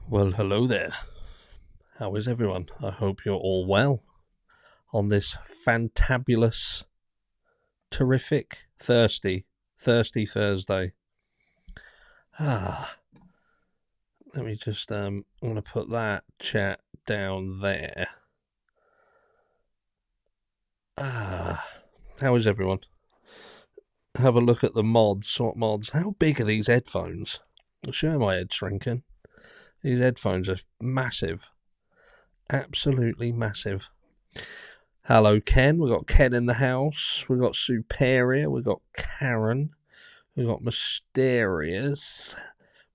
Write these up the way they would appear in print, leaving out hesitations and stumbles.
Well, hello there. How is everyone? I hope you're all well on this fantabulous, terrific, thirsty Thursday. Let me just I'm gonna put that chat down there. How is everyone? Have a look at the mods. What mods? How big are these headphones? I'll show my head shrinking. These headphones are massive. Absolutely massive. Hello, Ken. We've got Ken in the house. We've got Superior. We've got Karen. We've got Mysterious.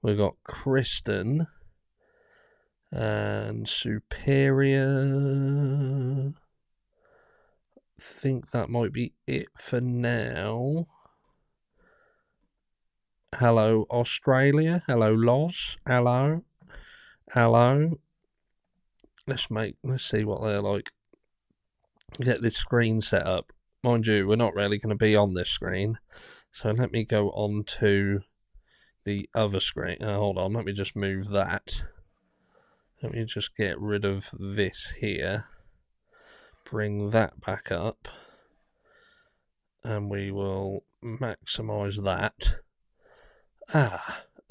We've got Kristen. And Superior. I think that might be it for now. Hello, Australia. Hello, Loz. Hello. Hello. Let's see what they're like. Get this screen set up. Mind you, we're not really going to be on this screen. So let me go on to the other screen. Hold on, let me just move that. Let me just get rid of this here. Bring that back up. And we will maximize that.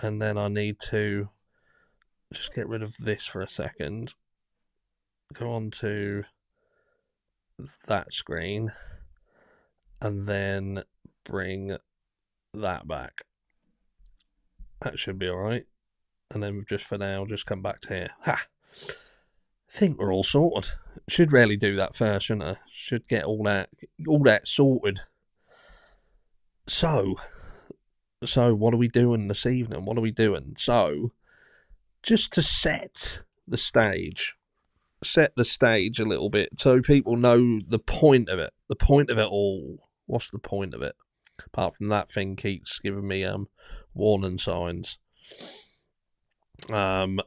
And then I need to just get rid of this for a second. Go on to that screen. And then bring that back. That should be alright. And then just for now, just come back to here. I think we're all sorted. Should really do that first, shouldn't I? Should get all that sorted. So what are we doing this evening? What are we doing? So, just to set the stage a little bit so people know the point of it. The point of it all. What's the point of it? Apart from that thing keeps giving me warning signs. Hello,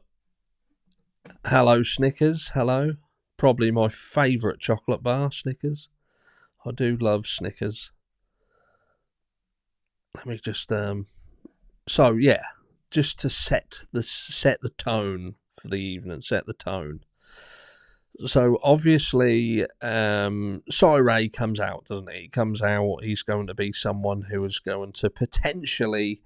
Snickers. Hello. Probably my favourite chocolate bar, Snickers. I do love Snickers. Let me just so yeah, just to set the tone for the evening, set the tone. So obviously, Ray comes out, doesn't he? He comes out. He's going to be someone who is going to potentially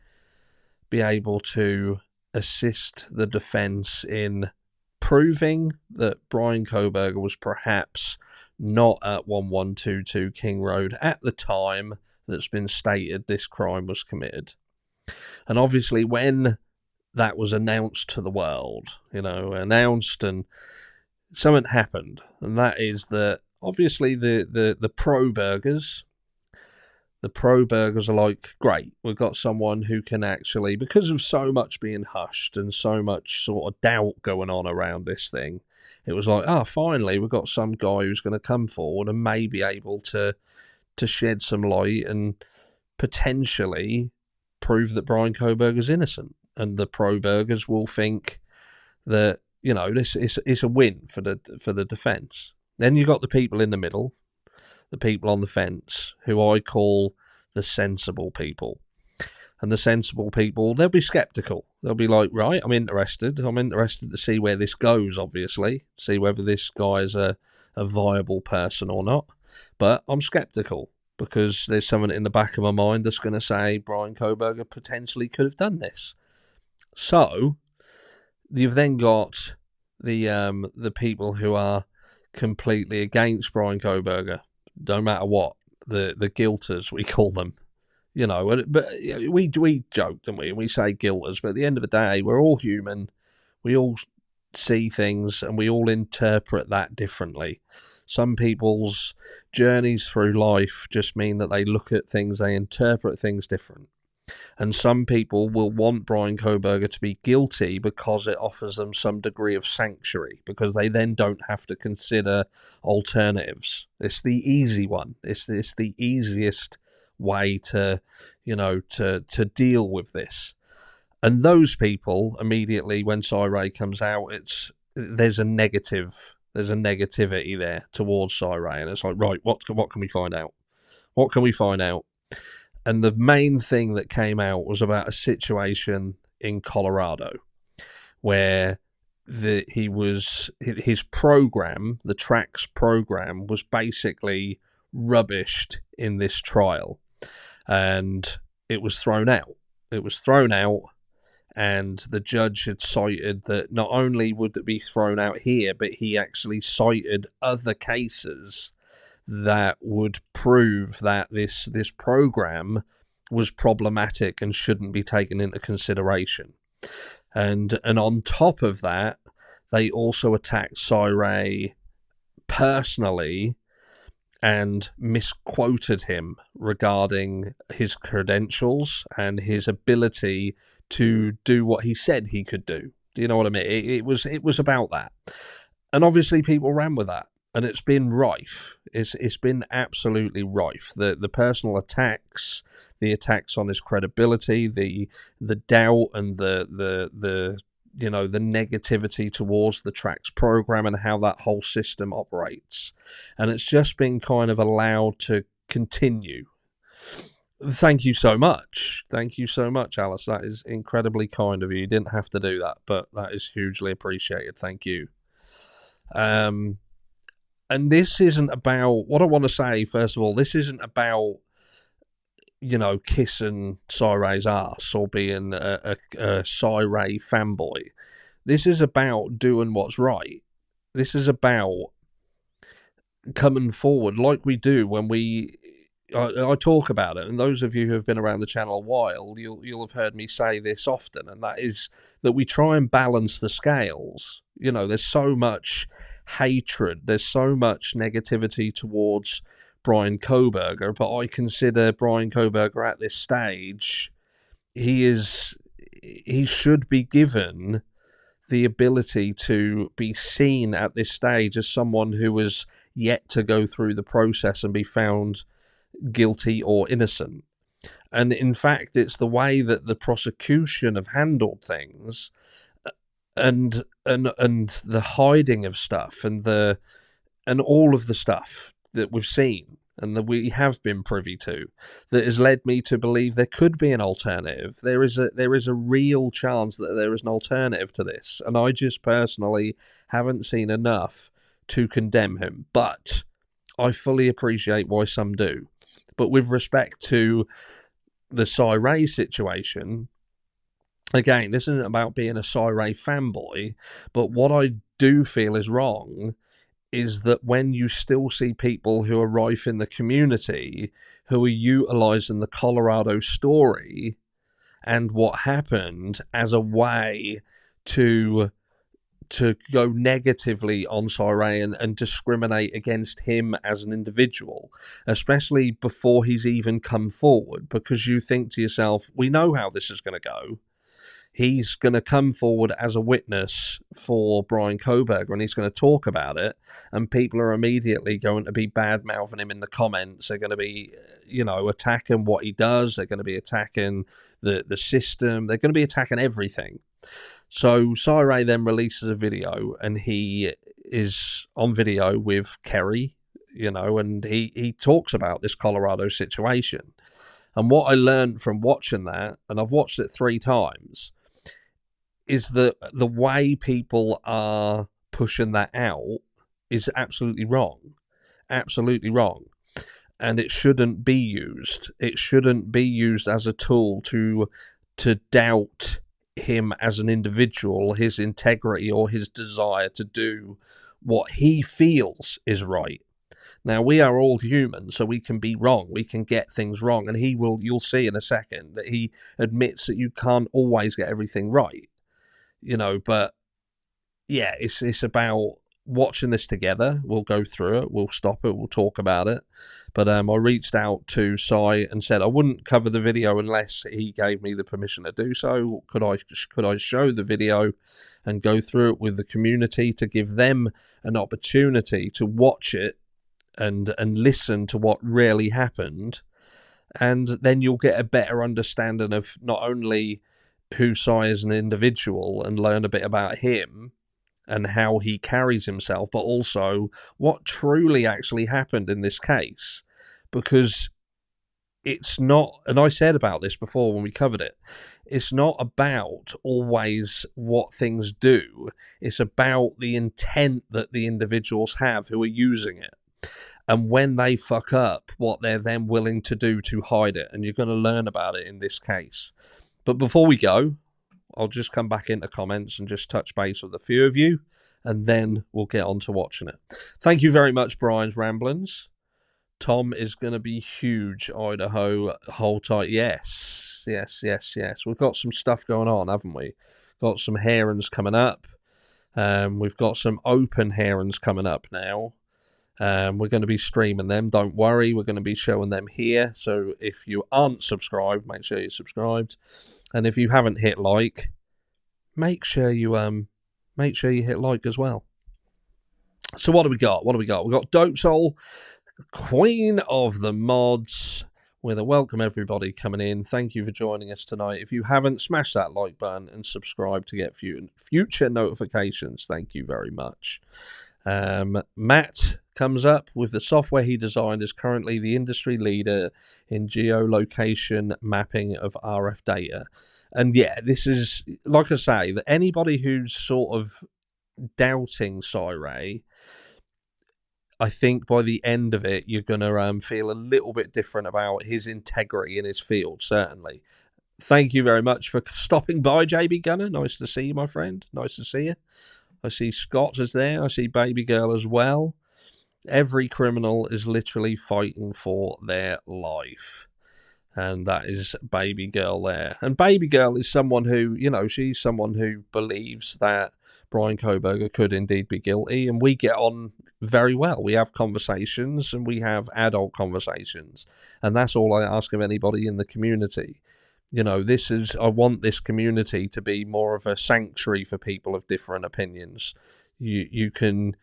be able to assist the defence in proving that Brian Kohberger was perhaps not at 1122 King Road at the time that's been stated this crime was committed. And obviously when that was announced to the world, and something happened, and that is that obviously the pro-burgers are like, great, we've got someone who can actually, because of so much being hushed and so much sort of doubt going on around this thing, it was like, finally, we've got some guy who's going to come forward and may be able to shed some light and potentially prove that Brian Kohberger's innocent. And the pro-burgers will think that, this is a win for the defence. Then you've got the people in the middle, the people on the fence, who I call the sensible people. And the sensible people, they'll be sceptical. They'll be like, right, I'm interested to see where this goes, obviously, see whether this guy is a viable person or not. But I'm sceptical because there's something in the back of my mind that's going to say Brian Kohberger potentially could have done this. So you've then got the people who are completely against Brian Kohberger, no matter what, the guilters, we call them, but we joke, don't we? We say guilters, but at the end of the day, we're all human. We all see things and we all interpret that differently. Some people's journeys through life just mean that they look at things, they interpret things different. And some people will want Brian Kohberger to be guilty because it offers them some degree of sanctuary, because they then don't have to consider alternatives. It's the easy one. It's the easiest way to deal with this. And those people immediately, when Ray comes out, there's a negativity there towards Ray, and it's like, right, what can we find out? What can we find out? And the main thing that came out was about a situation in Colorado where his program, the tracks program, was basically rubbished in this trial, and it was thrown out. It was thrown out, and the judge had cited that not only would it be thrown out here, but he actually cited other cases that would prove that this program was problematic and shouldn't be taken into consideration. And on top of that, they also attacked Cyray personally and misquoted him regarding his credentials and his ability to do what he said he could do. Do you know what I mean? It was about that, and obviously people ran with that, and it's been rife. It's been absolutely rife. The personal attacks, the attacks on his credibility, the doubt, and the the negativity towards the tracks program and how that whole system operates, and it's just been kind of allowed to continue. Thank you so much. Thank you so much, Alice. That is incredibly kind of you. You didn't have to do that, but that is hugely appreciated. Thank you. And this isn't about what I want to say. First of all, this isn't about kissing Cyray's ass or being a Cyray fanboy. This is about doing what's right. This is about coming forward like we do when I talk about it, and those of you who have been around the channel a while, you'll have heard me say this often, and that is that we try and balance the scales. There's so much hatred, there's so much negativity towards Brian Kohberger, but I consider Brian Kohberger at this stage, he should be given the ability to be seen at this stage as someone who has yet to go through the process and be found guilty or innocent. And in fact, it's the way that the prosecution have handled things, and the hiding of stuff, and all of the stuff that we've seen and that we have been privy to, that has led me to believe there could be an alternative. There is a real chance that there is an alternative to this, and I just personally haven't seen enough to condemn him. But I fully appreciate why some do. But with respect to the Cyray situation, again, this isn't about being a Cyray fanboy, but what I do feel is wrong is that when you still see people who are rife in the community who are utilizing the Colorado story and what happened as a way to go negatively on Cyray and discriminate against him as an individual, especially before he's even come forward, because you think to yourself, we know how this is going to go. He's going to come forward as a witness for Brian Kohberger, and he's going to talk about it, and people are immediately going to be bad-mouthing him in the comments. They're going to be, attacking what he does. They're going to be attacking the system. They're going to be attacking everything. So Cyray then releases a video, and he is on video with Kerry, and he talks about this Colorado situation. And what I learned from watching that, and I've watched it 3 times, is that the way people are pushing that out is absolutely wrong. Absolutely wrong. And it shouldn't be used. It shouldn't be used as a tool to doubt him as an individual, his integrity, or his desire to do what he feels is right. Now, we are all human, so we can be wrong. We can get things wrong. And you'll see in a second that he admits that you can't always get everything right. But yeah, it's about watching this together. We'll go through it. We'll stop it. We'll talk about it. But I reached out to Cy and said I wouldn't cover the video unless he gave me the permission to do so. Could I show the video and go through it with the community to give them an opportunity to watch it and listen to what really happened, and then you'll get a better understanding of not only who Cy is an individual and learn a bit about him and how he carries himself, but also what truly actually happened in this case. Because it's not, and I said about this before when we covered it, it's not about always what things do. It's about the intent that the individuals have who are using it. And when they fuck up, what they're then willing to do to hide it. And you're going to learn about it in this case. But before we go, I'll just come back into comments and just touch base with a few of you. And then we'll get on to watching it. Thank you very much, Brian's Ramblings. Tom is going to be huge, Idaho. Hold tight. Yes. We've got some stuff going on, haven't we? Got some herons coming up. We've got some open herons coming up now. We're going to be streaming them. Don't worry. We're going to be showing them here. So if you aren't subscribed, make sure you're subscribed. And if you haven't hit like, make sure you hit like as well. So what do we got? We've got Dope Soul, Queen of the Mods, with a welcome everybody coming in. Thank you for joining us tonight. If you haven't, smash that like button and subscribe to get future notifications. Thank you very much. Matt comes up with the software he designed is currently the industry leader in geolocation mapping of RF data. And yeah, this is, like I say, that anybody who's sort of doubting Cyray, I think by the end of it, you're going to feel a little bit different about his integrity in his field, certainly. Thank you very much for stopping by, JB Gunner. Nice to see you, my friend. Nice to see you. I see Scott is there. I see Baby Girl as well. Every criminal is literally fighting for their life. And that is Baby Girl there. And Baby Girl is someone who, she's someone who believes that Brian Kohberger could indeed be guilty. And we get on very well. We have conversations and we have adult conversations. And that's all I ask of anybody in the community. I want this community to be more of a sanctuary for people of different opinions. You can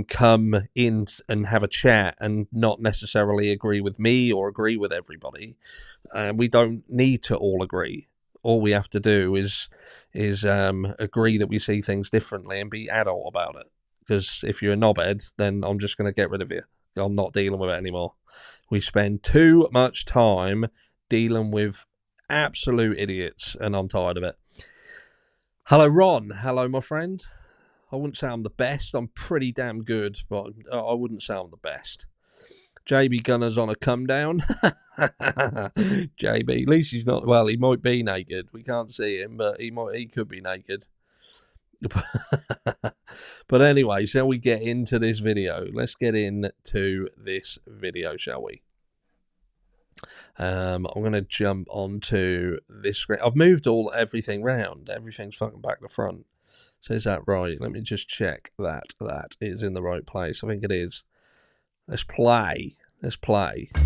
come in and have a chat and not necessarily agree with me or agree with everybody. We don't need to all agree. All we have to do is agree that we see things differently and be adult about it. Because if you're a knobhead, then I'm just going to get rid of you. I'm not dealing with it anymore. We spend too much time dealing with absolute idiots, and I'm tired of it. Hello, Ron. Hello, my friend. I wouldn't say I'm the best. I'm pretty damn good, but I wouldn't say I'm the best. JB Gunner's on a come down. JB, at least he's not. Well, he might be naked. We can't see him, but he could be naked. But anyway, shall we get into this video? Let's get into this video, shall we? I'm going to jump onto this screen. I've moved everything round. Everything's fucking back to front. So is that right? Let me just check that is in the right place. I think it is. Let's play. It's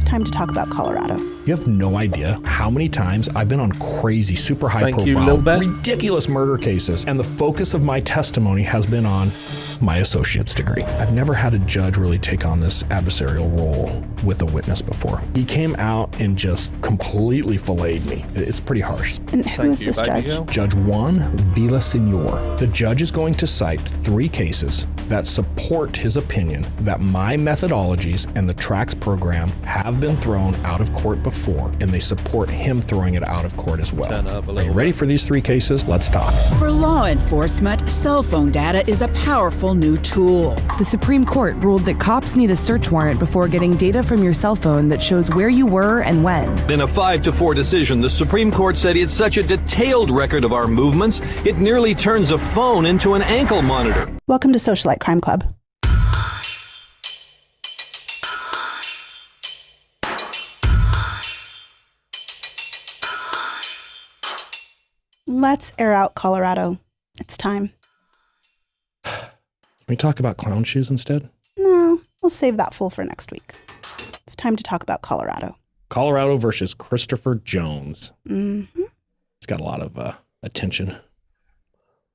time to talk about Colorado. You have no idea how many times I've been on crazy, super high profile, ridiculous murder cases, and the focus of my testimony has been on my associate's degree. I've never had a judge really take on this adversarial role with a witness before. He came out and just completely filleted me. It's pretty harsh. And who is this judge? Judge Juan Villasenor. The judge is going to cite 3 cases that support his opinion that my methodologies and the TRACS program have been thrown out of court before, and they support him throwing it out of court as well. Are you ready for these 3 cases? Let's talk. For law enforcement, cell phone data is a powerful new tool. The Supreme Court ruled that cops need a search warrant before getting data from your cell phone that shows where you were and when. In a 5-4 decision, the Supreme Court said it's such a detailed record of our movements, it nearly turns a phone into an ankle monitor. Welcome to Socialite Crime Club. Let's air out Colorado. It's time. Can we talk about clown shoes instead? No, we'll save that fool for next week. It's time to talk about Colorado. Colorado versus Christopher Jones. Mm-hmm. It's got a lot of attention.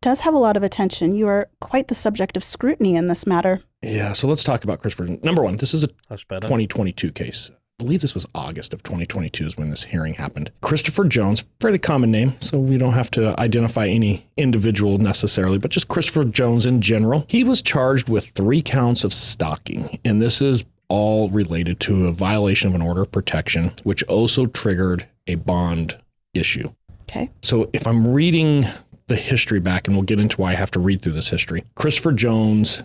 Does have a lot of attention. You are quite the subject of scrutiny in this matter. Yeah, so let's talk about Christopher. Number one, this is a 2022 case. I believe this was August of 2022 is when this hearing happened. Christopher Jones, fairly common name, so we don't have to identify any individual necessarily, but just Christopher Jones in general. He was charged with 3 counts of stalking, and this is all related to a violation of an order of protection, which also triggered a bond issue. Okay. So if I'm reading the history back, and we'll get into why I have to read through this history, Christopher Jones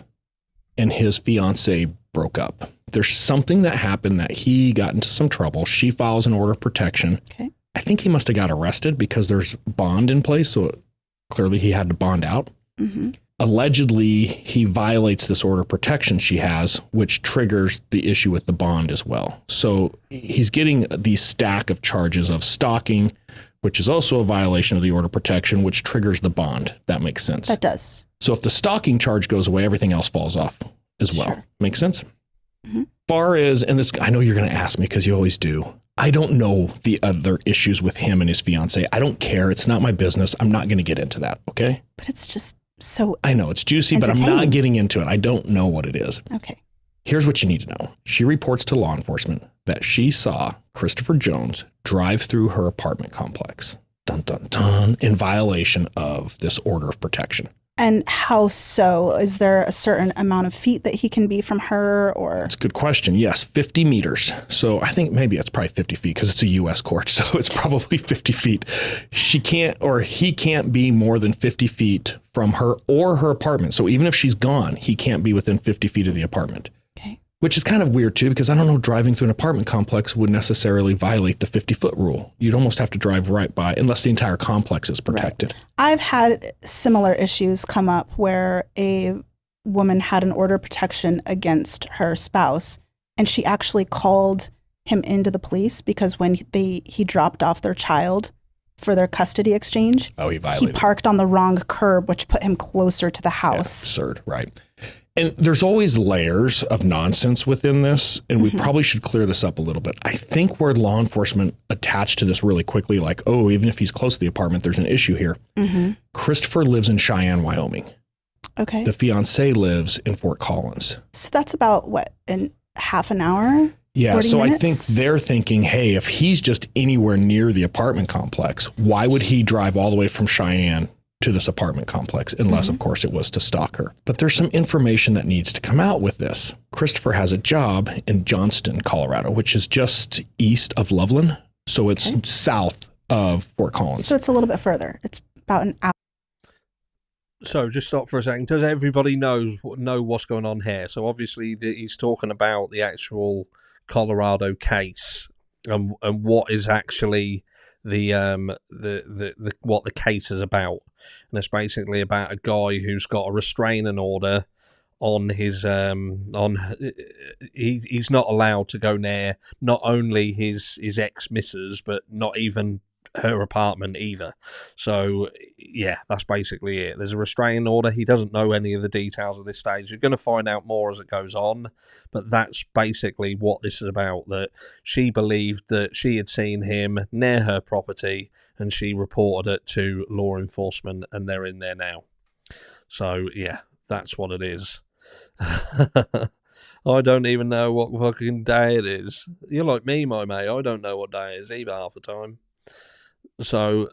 and his fiance broke up. There's something that happened that he got into some trouble. She files an order of protection. Okay. I think he must have got arrested because there's bond in place. So clearly he had to bond out. Mm-hmm. Allegedly, he violates this order of protection she has, which triggers the issue with the bond as well. So he's getting the stack of charges of stalking, which is also a violation of the order of protection, which triggers the bond. If that makes sense. That does. So if the stalking charge goes away, everything else falls off as well. Sure. Makes sense? Mm-hmm. Far as, and this, I know you're going to ask me because you always do. I don't know the other issues with him and his fiance. I don't care. It's not my business. I'm not going to get into that. Okay. But it's just so. I know it's juicy, but I'm not getting into it. I don't know what it is. Okay. Here's what you need to know. She reports to law enforcement that she saw Christopher Jones drive through her apartment complex, dun, dun, dun, in violation of this order of protection. And how so? Is there a certain amount of feet that he can be from her, or? That's a good question. Yes, 50 meters. So I think maybe it's probably 50 feet because it's a U.S. court. So it's probably 50 feet. She can't, or he can't be more than 50 feet from her or her apartment. So even if she's gone, he can't be within 50 feet of the apartment. Okay. Which is kind of weird too, because I don't know, driving through an apartment complex would necessarily violate the 50-foot rule. You'd almost have to drive right by, unless the entire complex is protected. Right. I've had similar issues come up where a woman had an order of protection against her spouse, and she actually called him into the police because when he dropped off their child for their custody exchange, he violated. He parked on the wrong curb, which put him closer to the house. Yeah, absurd, right? And there's always layers of nonsense within this, and we probably should clear this up a little bit. I think where law enforcement attached to this really quickly, like, oh, even if he's close to the apartment, there's an issue here. Mm-hmm. Christopher lives in Cheyenne, Wyoming. Okay. The fiance lives in Fort Collins. So that's about, what, in half an hour? Yeah, so minutes? I think they're thinking, hey, if he's just anywhere near the apartment complex, why would he drive all the way from Cheyenne to this apartment complex, unless, of course, it was to stalk her. But there's some information that needs to come out with this. Christopher has a job in Johnston, Colorado, which is just east of Loveland. So it's south of Fort Collins. So it's a little bit further. It's about an hour. So just stop for a second. Does everybody know what's going on here? So obviously he's talking about the actual Colorado case and what is actually the what the case is about. And it's basically about a guy who's got a restraining order on his he's not allowed to go near not only his ex-missus, but not even her apartment either. So yeah, that's basically it. There's a restraining order. He doesn't know any of the details at this stage. You're going to find out more as it goes on, but that's basically what this is about. That she believed that she had seen him near her property, and she reported it to law enforcement, and they're in there now. So yeah, that's what it is. I don't even know what fucking day it is. You're like me, my mate. I don't know what day it is either half the time. So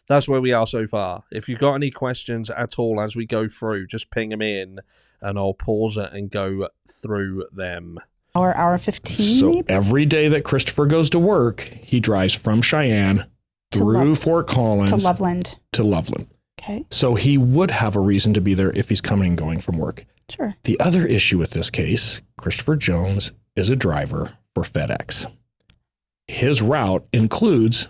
that's where we are so far. If you've got any questions at all as we go through, just ping them in and I'll pause it and go through them. Hour 15, so maybe? Every day that Christopher goes to work, he drives from Cheyenne through Fort Collins to Loveland. Okay. So he would have a reason to be there if he's coming and going from work. Sure. The other issue with this case, Christopher Jones is a driver for FedEx. His route includes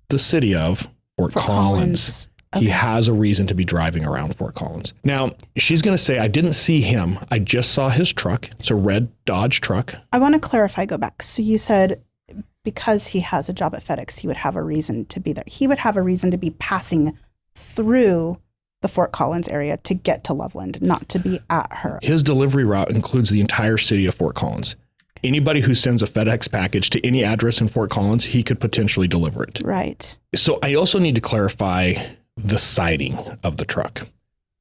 the city of Fort Collins. Okay. He has a reason to be driving around Fort Collins. Now, she's going to say, I didn't see him. I just saw his truck. It's a red Dodge truck. I want to clarify, go back. So you said because he has a job at FedEx, he would have a reason to be there. He would have a reason to be passing through the Fort Collins area to get to Loveland, not to be at her. His delivery route includes the entire city of Fort Collins. Anybody who sends a FedEx package to any address in Fort Collins, he could potentially deliver it. Right. So I also need to clarify the sighting of the truck.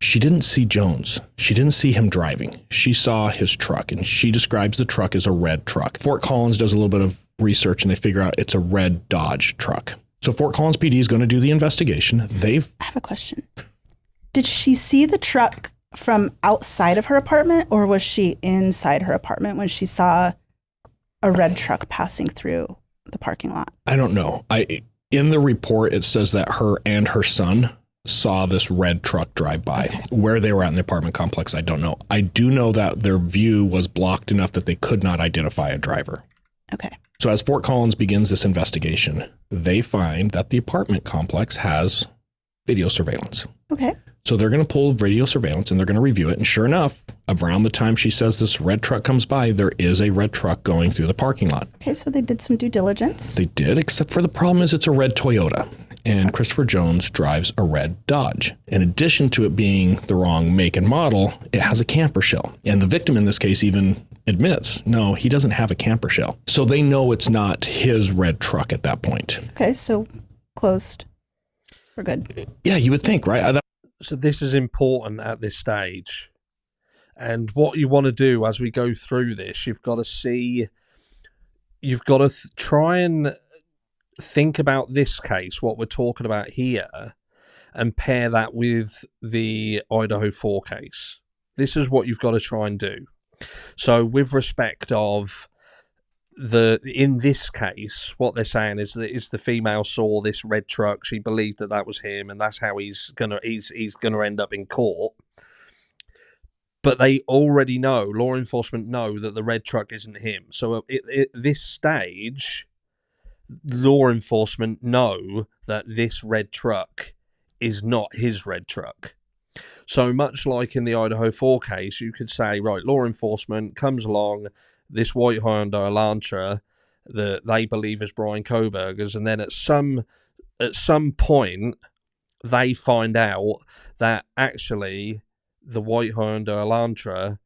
She didn't see Jones. She didn't see him driving. She saw his truck, and she describes the truck as a red truck. Fort Collins does a little bit of research, and they figure out it's a red Dodge truck. So Fort Collins PD is going to do the investigation. I have a question. Did she see the truck from outside of her apartment, or was she inside her apartment when she saw a red truck passing through the parking lot? I don't know. In the report, it says that her and her son saw this red truck drive by. Okay. Where they were at in the apartment complex, I don't know. I do know that their view was blocked enough that they could not identify a driver. Okay. So as Fort Collins begins this investigation, they find that the apartment complex has video surveillance. Okay. So they're going to pull video surveillance and they're going to review it. And sure enough, around the time she says this red truck comes by, there is a red truck going through the parking lot. Okay, so they did some due diligence. They did, except for the problem is it's a red Toyota. And Christopher Jones drives a red Dodge. In addition to it being the wrong make and model, it has a camper shell. And the victim in this case even admits, no, he doesn't have a camper shell. So they know it's not his red truck at that point. Okay, so closed. We're good. Yeah, you would think, right? So this is important at this stage. And what you want to do as we go through this, you've got to try and think about this case, what we're talking about here, and pair that with the Idaho 4 case. This is what you've got to try and do. So with respect of in this case, what they're saying is that the female saw this red truck, she believed that was him, and that's how he's gonna end up in court. But they already know, law enforcement know that the red truck isn't him. So at this stage, law enforcement know that this red truck is not his red truck. So much like in the Idaho 4 case, you could say, right, law enforcement comes along, this white Hyundai Elantra that they believe is Brian Kohberger's, and then at some point they find out that actually the white Hyundai Elantra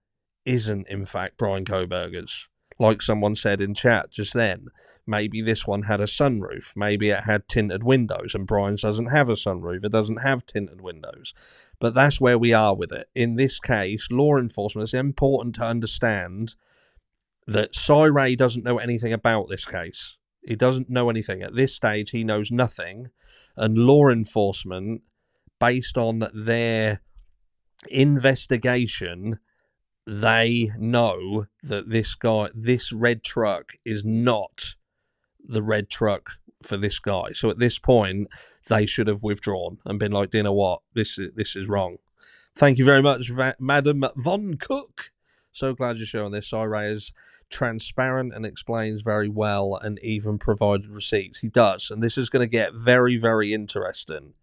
isn't in fact Brian Kohberger's. Like someone said in chat just then, maybe this one had a sunroof, maybe it had tinted windows, and Brian's doesn't have a sunroof, it doesn't have tinted windows. But that's where we are with it. In this case, law enforcement, it's important to understand that Cy Ray doesn't know anything about this case. He doesn't know anything. At this stage, he knows nothing. And law enforcement, based on their investigation, they know that this red truck is not the red truck for this guy. So at this point, they should have withdrawn and been like, you know what, this is wrong. Thank you very much, Madam Von Cook. So glad you're showing this. Cy Ray is transparent and explains very well and even provided receipts. He does. And this is going to get very, very interesting.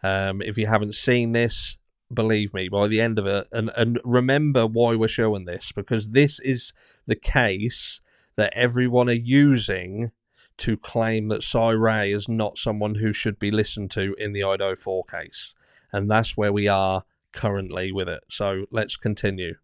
If you haven't seen this, believe me, by the end of it, and remember why we're showing this, because this is the case that everyone are using to claim that Cy Ray is not someone who should be listened to in the Idaho 4 case. And that's where we are currently with it. So let's continue.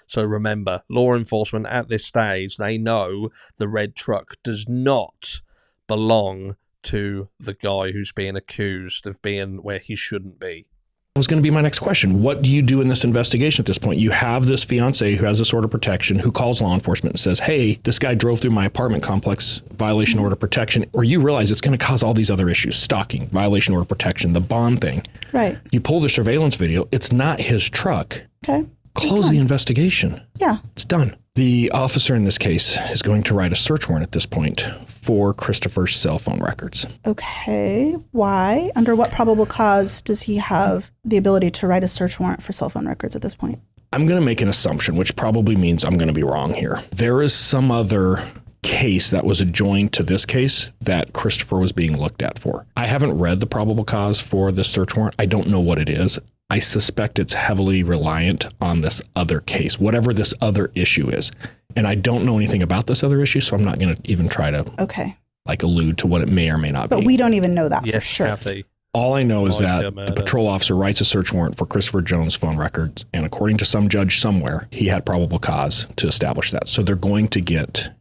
So remember, law enforcement at this stage, they know the red truck does not belong to the guy who's being accused of being where he shouldn't be. That was going to be my next question. What do you do in this investigation at this point? You have this fiance who has this order of protection who calls law enforcement and says, hey, this guy drove through my apartment complex, violation order of protection, or you realize it's going to cause all these other issues, stalking, violation order of protection, the bond thing. Right. You pull the surveillance video. It's not his truck. Okay. Close the investigation. Yeah. It's done. The officer in this case is going to write a search warrant at this point for Christopher's cell phone records. Okay. Why? Under what probable cause does he have the ability to write a search warrant for cell phone records at this point? I'm going to make an assumption, which probably means I'm going to be wrong here. There is some other case that was adjoined to this case that Christopher was being looked at for. I haven't read the probable cause for this search warrant. I don't know what it is. I suspect it's heavily reliant on this other case, whatever this other issue is. And I don't know anything about this other issue, so I'm not going to even try to allude to what it may or may not be. But we don't even know that for sure. Kathy. All I know is that the patrol officer writes a search warrant for Christopher Jones' phone records, and according to some judge somewhere, he had probable cause to establish that. So they're going to get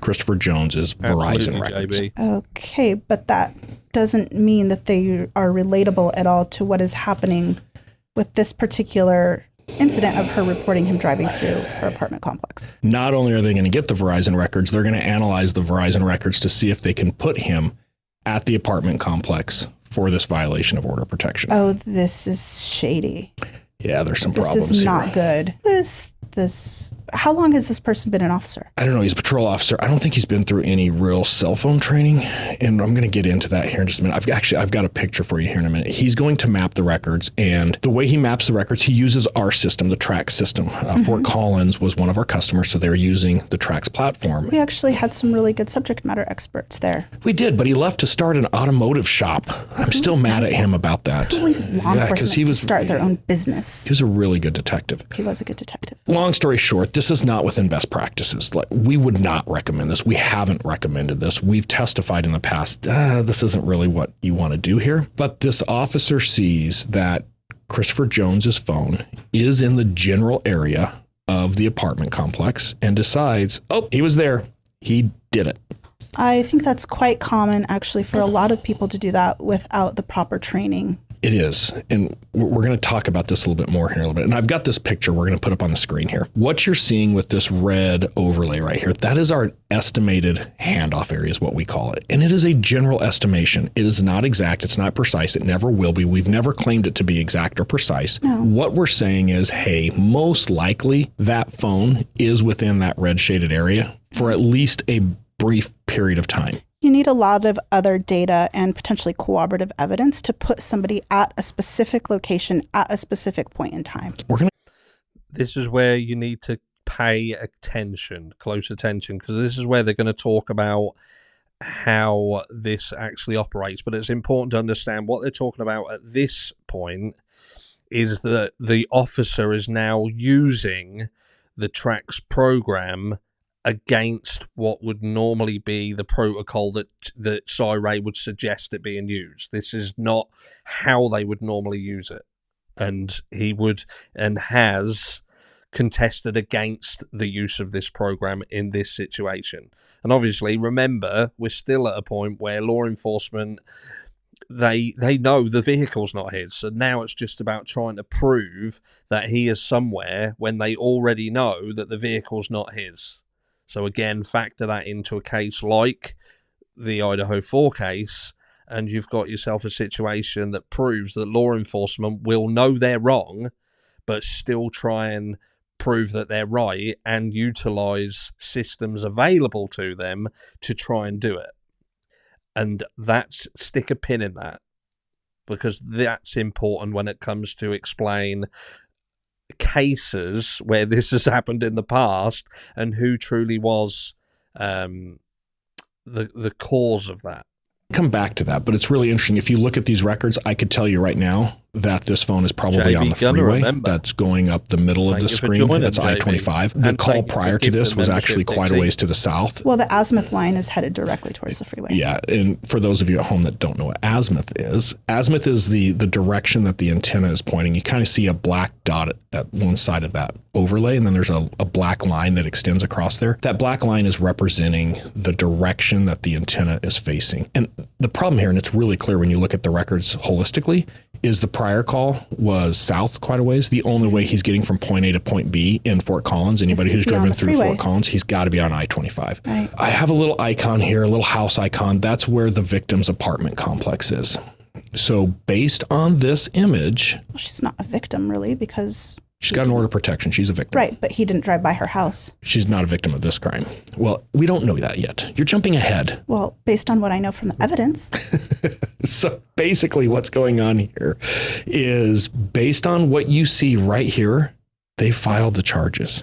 Christopher Jones's Verizon records. JB. Okay, but that doesn't mean that they are relatable at all to what is happening with this particular incident of her reporting him driving through her apartment complex. Not only are they going to get the Verizon records, they're going to analyze the Verizon records to see if they can put him at the apartment complex for this violation of order of protection. Oh, this is shady. Yeah, there's some this problems is here. not good. How long has this person been an officer? I don't know. He's a patrol officer. I don't think he's been through any real cell phone training. And I'm going to get into that here in just a minute. I've got a picture for you here in a minute. He's going to map the records. And the way he maps the records, he uses our system, the TRAX system. Fort Collins was one of our customers, so they're using the TRAX platform. We actually had some really good subject matter experts there. We did, but he left to start an automotive shop. I'm still mad at him about that. Who leaves law enforcement to start their own business? He was a really good detective. He was a good detective. Long story short, this is not within best practices. Like, we would not recommend this. We haven't recommended this. We've testified in the past, this isn't really what you want to do here. But this officer sees that Christopher Jones's phone is in the general area of the apartment complex and decides, oh, he was there. He did it. I think that's quite common, actually, for a lot of people to do that without the proper training. It is. And we're going to talk about this a little bit more here in a little bit. And I've got this picture we're going to put up on the screen here. What you're seeing with this red overlay right here, that is our estimated handoff area is what we call it. And it is a general estimation. It is not exact. It's not precise. It never will be. We've never claimed it to be exact or precise. No. What we're saying is, hey, most likely that phone is within that red shaded area for at least a brief period of time. You need a lot of other data and potentially corroborative evidence to put somebody at a specific location at a specific point in time. This is where you need to pay attention, close attention, because this is where they're going to talk about how this actually operates. But it's important to understand what they're talking about at this point is that the officer is now using the TRAX program against what would normally be the protocol that SIRE would suggest it being used. This is not how they would normally use it. And he would and has contested against the use of this program in this situation. And obviously, remember, we're still at a point where law enforcement, they know the vehicle's not his. So now it's just about trying to prove that he is somewhere when they already know that the vehicle's not his. So again, factor that into a case like the Idaho 4 case, and you've got yourself a situation that proves that law enforcement will know they're wrong, but still try and prove that they're right and utilize systems available to them to try and do it. And stick a pin in that, because that's important when it comes to explain cases where this has happened in the past and who truly was the cause of that. Come back to that, but it's really interesting. If you look at these records, I could tell you right now that this phone is probably on the freeway that's going up the middle of the screen. That's I-25. The call prior to this was actually quite a ways to the south. Well, the azimuth line is headed directly towards the freeway. Yeah, and for those of you at home that don't know what azimuth is the direction that the antenna is pointing. You kind of see a black dot at one side of that overlay, and then there's a black line that extends across there. That black line is representing the direction that the antenna is facing. And the problem here, and it's really clear when you look at the records holistically, is the prior call was south quite a ways. The only way he's getting from point A to point B in Fort Collins, anybody who's driven through Fort Collins, he's got to be on I-25. Right. I have a little icon here, a little house icon. That's where the victim's apartment complex is. So based on this image... Well, she's not a victim, really, because... She's got an order of protection. She's a victim. Right, but he didn't drive by her house. She's not a victim of this crime. Well, we don't know that yet. You're jumping ahead. Well, based on what I know from the evidence. So basically what's going on here is based on what you see right here, they filed the charges.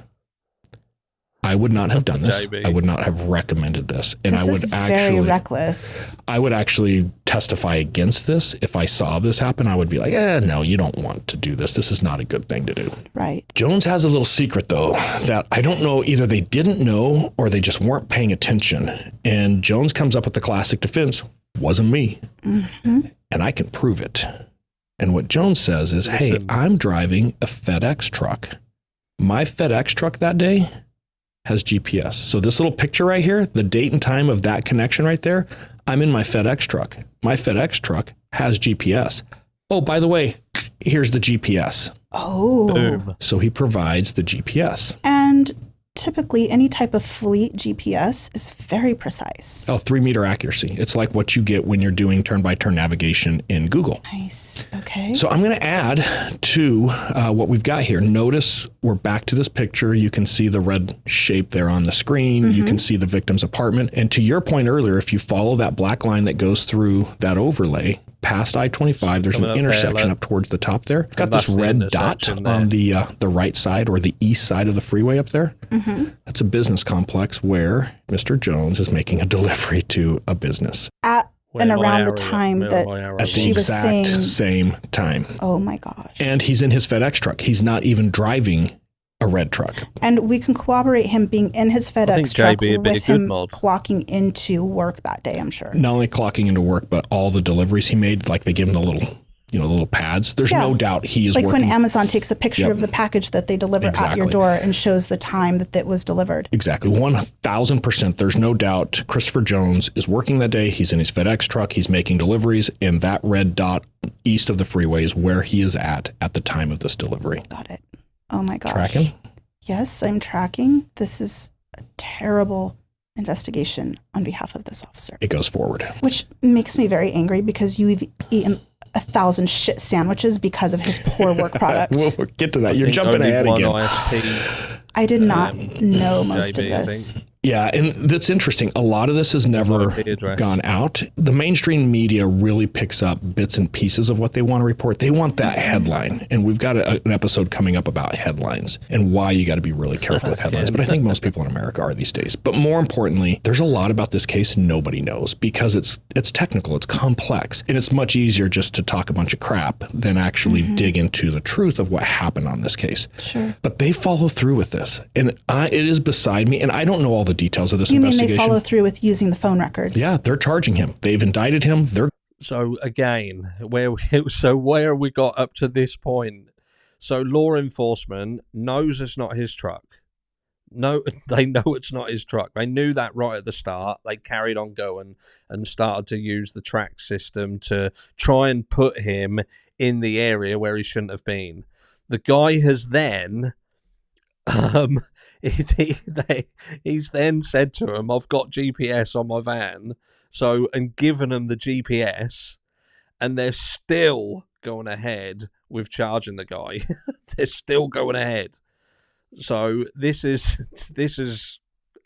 I would not have done this. I would not have recommended this. And this is very reckless. I would actually testify against this. If I saw this happen, I would be like, no, you don't want to do this. This is not a good thing to do. Right. Jones has a little secret, though, that I don't know, either they didn't know or they just weren't paying attention. And Jones comes up with the classic defense, wasn't me. Mm-hmm. And I can prove it. And what Jones says is, hey, I'm driving a FedEx truck. My FedEx truck that day has GPS. So this little picture right here, the date and time of that connection right there, I'm in my FedEx truck. My FedEx truck has GPS. Oh, by the way, here's the GPS. Oh. Boom. So he provides the GPS. And typically any type of fleet GPS is very precise. 3-meter accuracy. It's like what you get when you're doing turn-by-turn navigation in Google. Nice. Okay. So I'm going to add to what we've got here. Notice we're back to this picture. You can see the red shape there on the screen. You can see the victim's apartment. And to your point earlier, if you follow that black line that goes through that overlay, past I-25, there's an intersection up towards the top there. It's got this red dot on the right side or the east side of the freeway up there. That's a business complex where Mr. Jones is making a delivery to a business. At and around the time that she was saying. At the exact same time. Oh my gosh. And he's in his FedEx truck. He's not even driving a red truck. And we can corroborate him being in his FedEx truck with him clocking into work that day, I'm sure. Not only clocking into work, but all the deliveries he made, like they give him the little, little pads. There's no doubt he is working. Like when Amazon takes a picture of the package that they deliver at your door and shows the time that it was delivered. Exactly. 1,000%. There's no doubt Christopher Jones is working that day. He's in his FedEx truck. He's making deliveries. And that red dot east of the freeway is where he is at the time of this delivery. Got it. Oh my gosh. Tracking? Yes, I'm tracking. This is a terrible investigation on behalf of this officer. It goes forward. Which makes me very angry because you've eaten 1,000 shit sandwiches because of his poor work product. We'll get to that. You're jumping ahead again. I did not know most of this. Yeah, and that's interesting. A lot of this has never gone out. The mainstream media really picks up bits and pieces of what they want to report. They want that headline. And we've got an episode coming up about headlines and why you got to be really careful with headlines. But I think most people in America are these days. But more importantly, there's a lot about this case nobody knows because it's technical, it's complex, and it's much easier just to talk a bunch of crap than actually dig into the truth of what happened on this case. Sure. But they follow through with this. And it is beside me, and I don't know all the details of this investigation. You mean they follow through with using the phone records? Yeah, they're charging him. They've indicted him. So again, where we got up to this point. So law enforcement knows it's not his truck. No, they know it's not his truck. They knew that right at the start. They carried on going and started to use the track system to try and put him in the area where he shouldn't have been. The guy has then he's then said to him, I've got GPS on my van, and given them the GPS, and they're still going ahead with charging the guy. They're still going ahead. So this is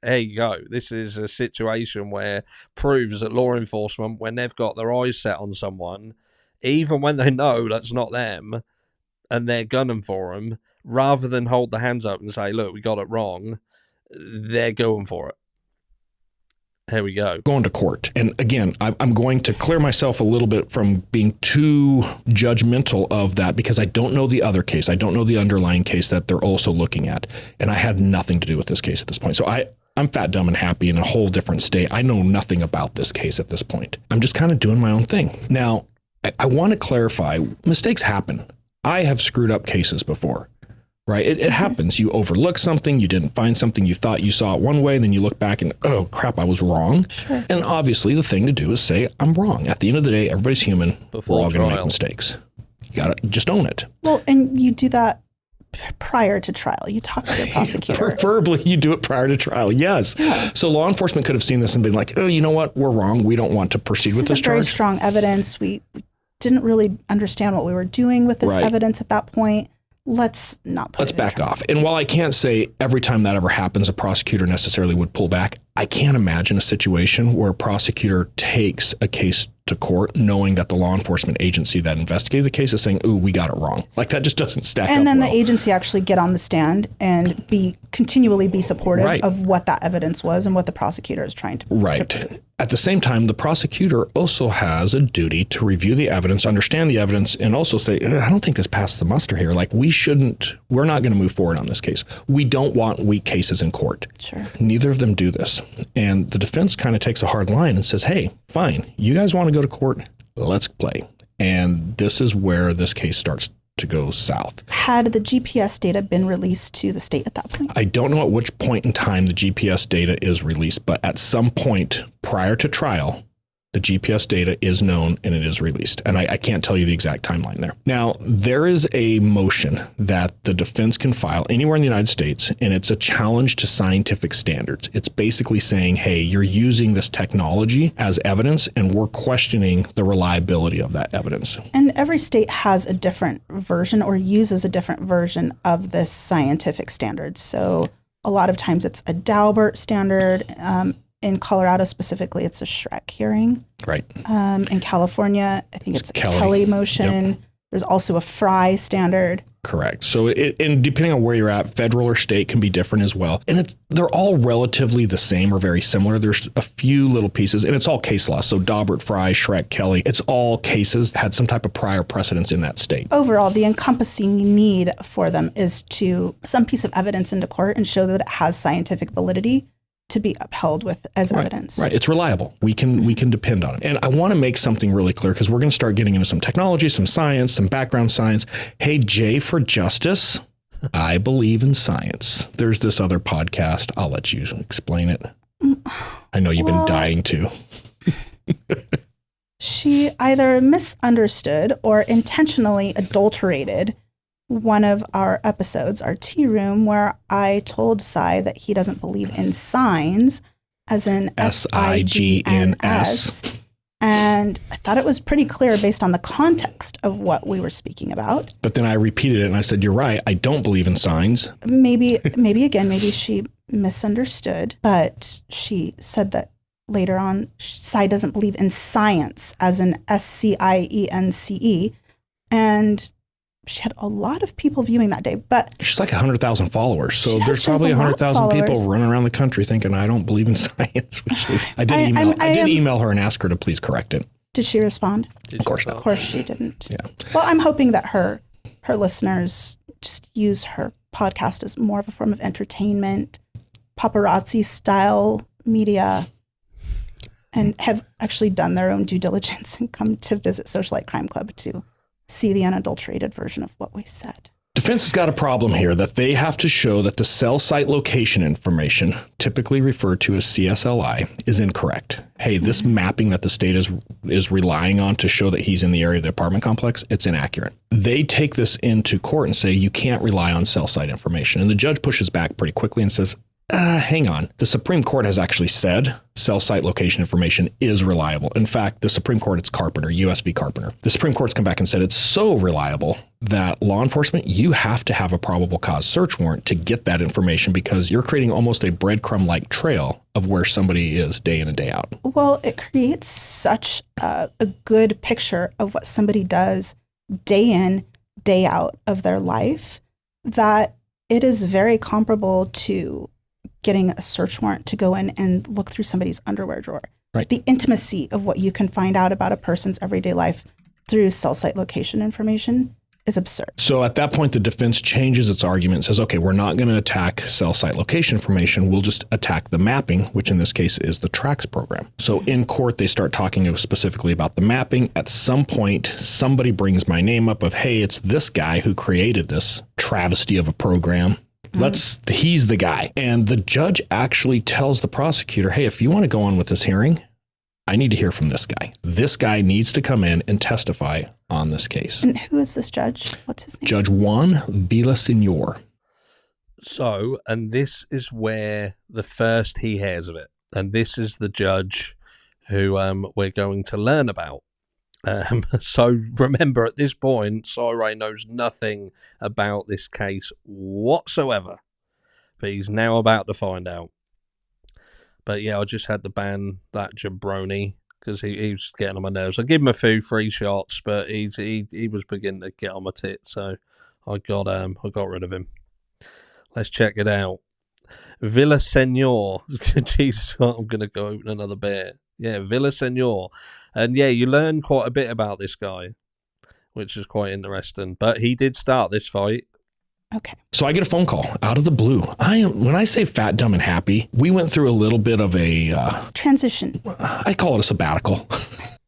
there you go. This is a situation where proves that law enforcement, when they've got their eyes set on someone, even when they know that's not them and they're gunning for them, rather than hold their hands up and say, look, we got it wrong, they're going for it. Here we go. Going to court. And again, I'm going to clear myself a little bit from being too judgmental of that because I don't know the other case. I don't know the underlying case that they're also looking at. And I had nothing to do with this case at this point. So I'm fat, dumb, and happy in a whole different state. I know nothing about this case at this point. I'm just kind of doing my own thing. Now, I want to clarify, mistakes happen. I have screwed up cases before. Right? It happens. You overlook something. You didn't find something. You thought you saw it one way. Then you look back and, oh, crap, I was wrong. Sure. And obviously the thing to do is say, I'm wrong. At the end of the day, everybody's human. We're all going to make mistakes. You got to just own it. Well, and you do that prior to trial. You talk to the prosecutor. Preferably you do it prior to trial. Yes. Yeah. So law enforcement could have seen this and been like, oh, you know what? We're wrong. We don't want to proceed with this charge. Very strong evidence. We didn't really understand what we were doing with this evidence at that point. Let's back off. And while I can't say every time that ever happens, a prosecutor necessarily would pull back, I can't imagine a situation where a prosecutor takes a case to court knowing that the law enforcement agency that investigated the case is saying, ooh, we got it wrong. Like that just doesn't stack up. And then the agency actually get on the stand and continually be supportive of what that evidence was and what the prosecutor is trying to prove. At the same time, the prosecutor also has a duty to review the evidence, understand the evidence, and also say, I don't think this passes the muster here. Like we're not going to move forward on this case. We don't want weak cases in court. Sure. Neither of them do this. And the defense kind of takes a hard line and says, hey, fine, you guys want to go to court? Let's play. And this is where this case starts to go south. Had the GPS data been released to the state at that point? I don't know at which point in time the GPS data is released, but at some point prior to trial, The GPS data is known and it is released. And I can't tell you the exact timeline there. Now, there is a motion that the defense can file anywhere in the United States, and it's a challenge to scientific standards. It's basically saying, hey, you're using this technology as evidence, and we're questioning the reliability of that evidence. And every state has a different version or uses a different version of this scientific standard. So a lot of times it's a Daubert standard. In Colorado specifically, it's a Schreck hearing. Right. In California, I think it's a Kelly motion. Yep. There's also a Fry standard. Correct. So, and depending on where you're at, federal or state can be different as well. And they're all relatively the same or very similar. There's a few little pieces, and it's all case law. So Daubert, Fry, Schreck, Kelly, it's all cases that had some type of prior precedence in that state. Overall, the encompassing need for them is to some piece of evidence into court and show that it has scientific validity to be upheld with as evidence. Right. It's reliable. We can depend on it. And I want to make something really clear because we're going to start getting into some technology, some science, some background science. Hey, J for Justice, I believe in science. There's this other podcast. I'll let you explain it. I know you've been dying to. She either misunderstood or intentionally adulterated one of our episodes, our tea room, where I told Cy that he doesn't believe in signs, as in S-I-G-N-S. And I thought it was pretty clear based on the context of what we were speaking about. But then I repeated it and I said, you're right. I don't believe in signs. Maybe she misunderstood, but she said that later on, Cy doesn't believe in science, as in S-C-I-E-N-C-E. And she had a lot of people viewing that day, but she's like 100,000 followers. So there's probably 100,000 people running around the country thinking I don't believe in science, which is, I did email her and ask her to please correct it. Did she respond? Of course not. Of course she didn't. Yeah. Well, I'm hoping that her listeners just use her podcast as more of a form of entertainment, paparazzi style media, and have actually done their own due diligence and come to visit Socialite Crime Club to see the unadulterated version of what we said. Defense has got a problem here that they have to show that the cell site location information, typically referred to as CSLI, is incorrect. Hey, this mapping that the state is relying on to show that he's in the area of the apartment complex, it's inaccurate. They take this into court and say you can't rely on cell site information. And the judge pushes back pretty quickly and says, hang on. The Supreme Court has actually said cell site location information is reliable. In fact, the Supreme Court, it's Carpenter, US v. Carpenter. The Supreme Court's come back and said it's so reliable that law enforcement, you have to have a probable cause search warrant to get that information because you're creating almost a breadcrumb-like trail of where somebody is day in and day out. Well, it creates such a good picture of what somebody does day in, day out of their life that it is very comparable to getting a search warrant to go in and look through somebody's underwear drawer. Right. The intimacy of what you can find out about a person's everyday life through cell site location information is absurd. So at that point, the defense changes its argument and says, okay, we're not going to attack cell site location information. We'll just attack the mapping, which in this case is the TRACS program. So in court, they start talking specifically about the mapping. At some point, somebody brings my name up of, hey, it's this guy who created this travesty of a program. He's the guy. And the judge actually tells the prosecutor, hey, if you want to go on with this hearing, I need to hear from this guy. This guy needs to come in and testify on this case. And who is this judge? What's his name? Judge Juan Villaseñor. So, and this is where the first he hears of it. And this is the judge who we're going to learn about. So remember, at this point, Cy knows nothing about this case whatsoever, but he's now about to find out. But yeah, I just had to ban that jabroni because he was getting on my nerves. I gave him a few free shots, but he was beginning to get on my tits, so I got rid of him. Let's check it out. Villaseñor. Jesus, I'm gonna go open another beer. Yeah, Villaseñor. And yeah, you learn quite a bit about this guy, which is quite interesting. But he did start this fight. Okay. So I get a phone call out of the blue. When I say fat, dumb, and happy, we went through a little bit of a... transition. I call it a sabbatical.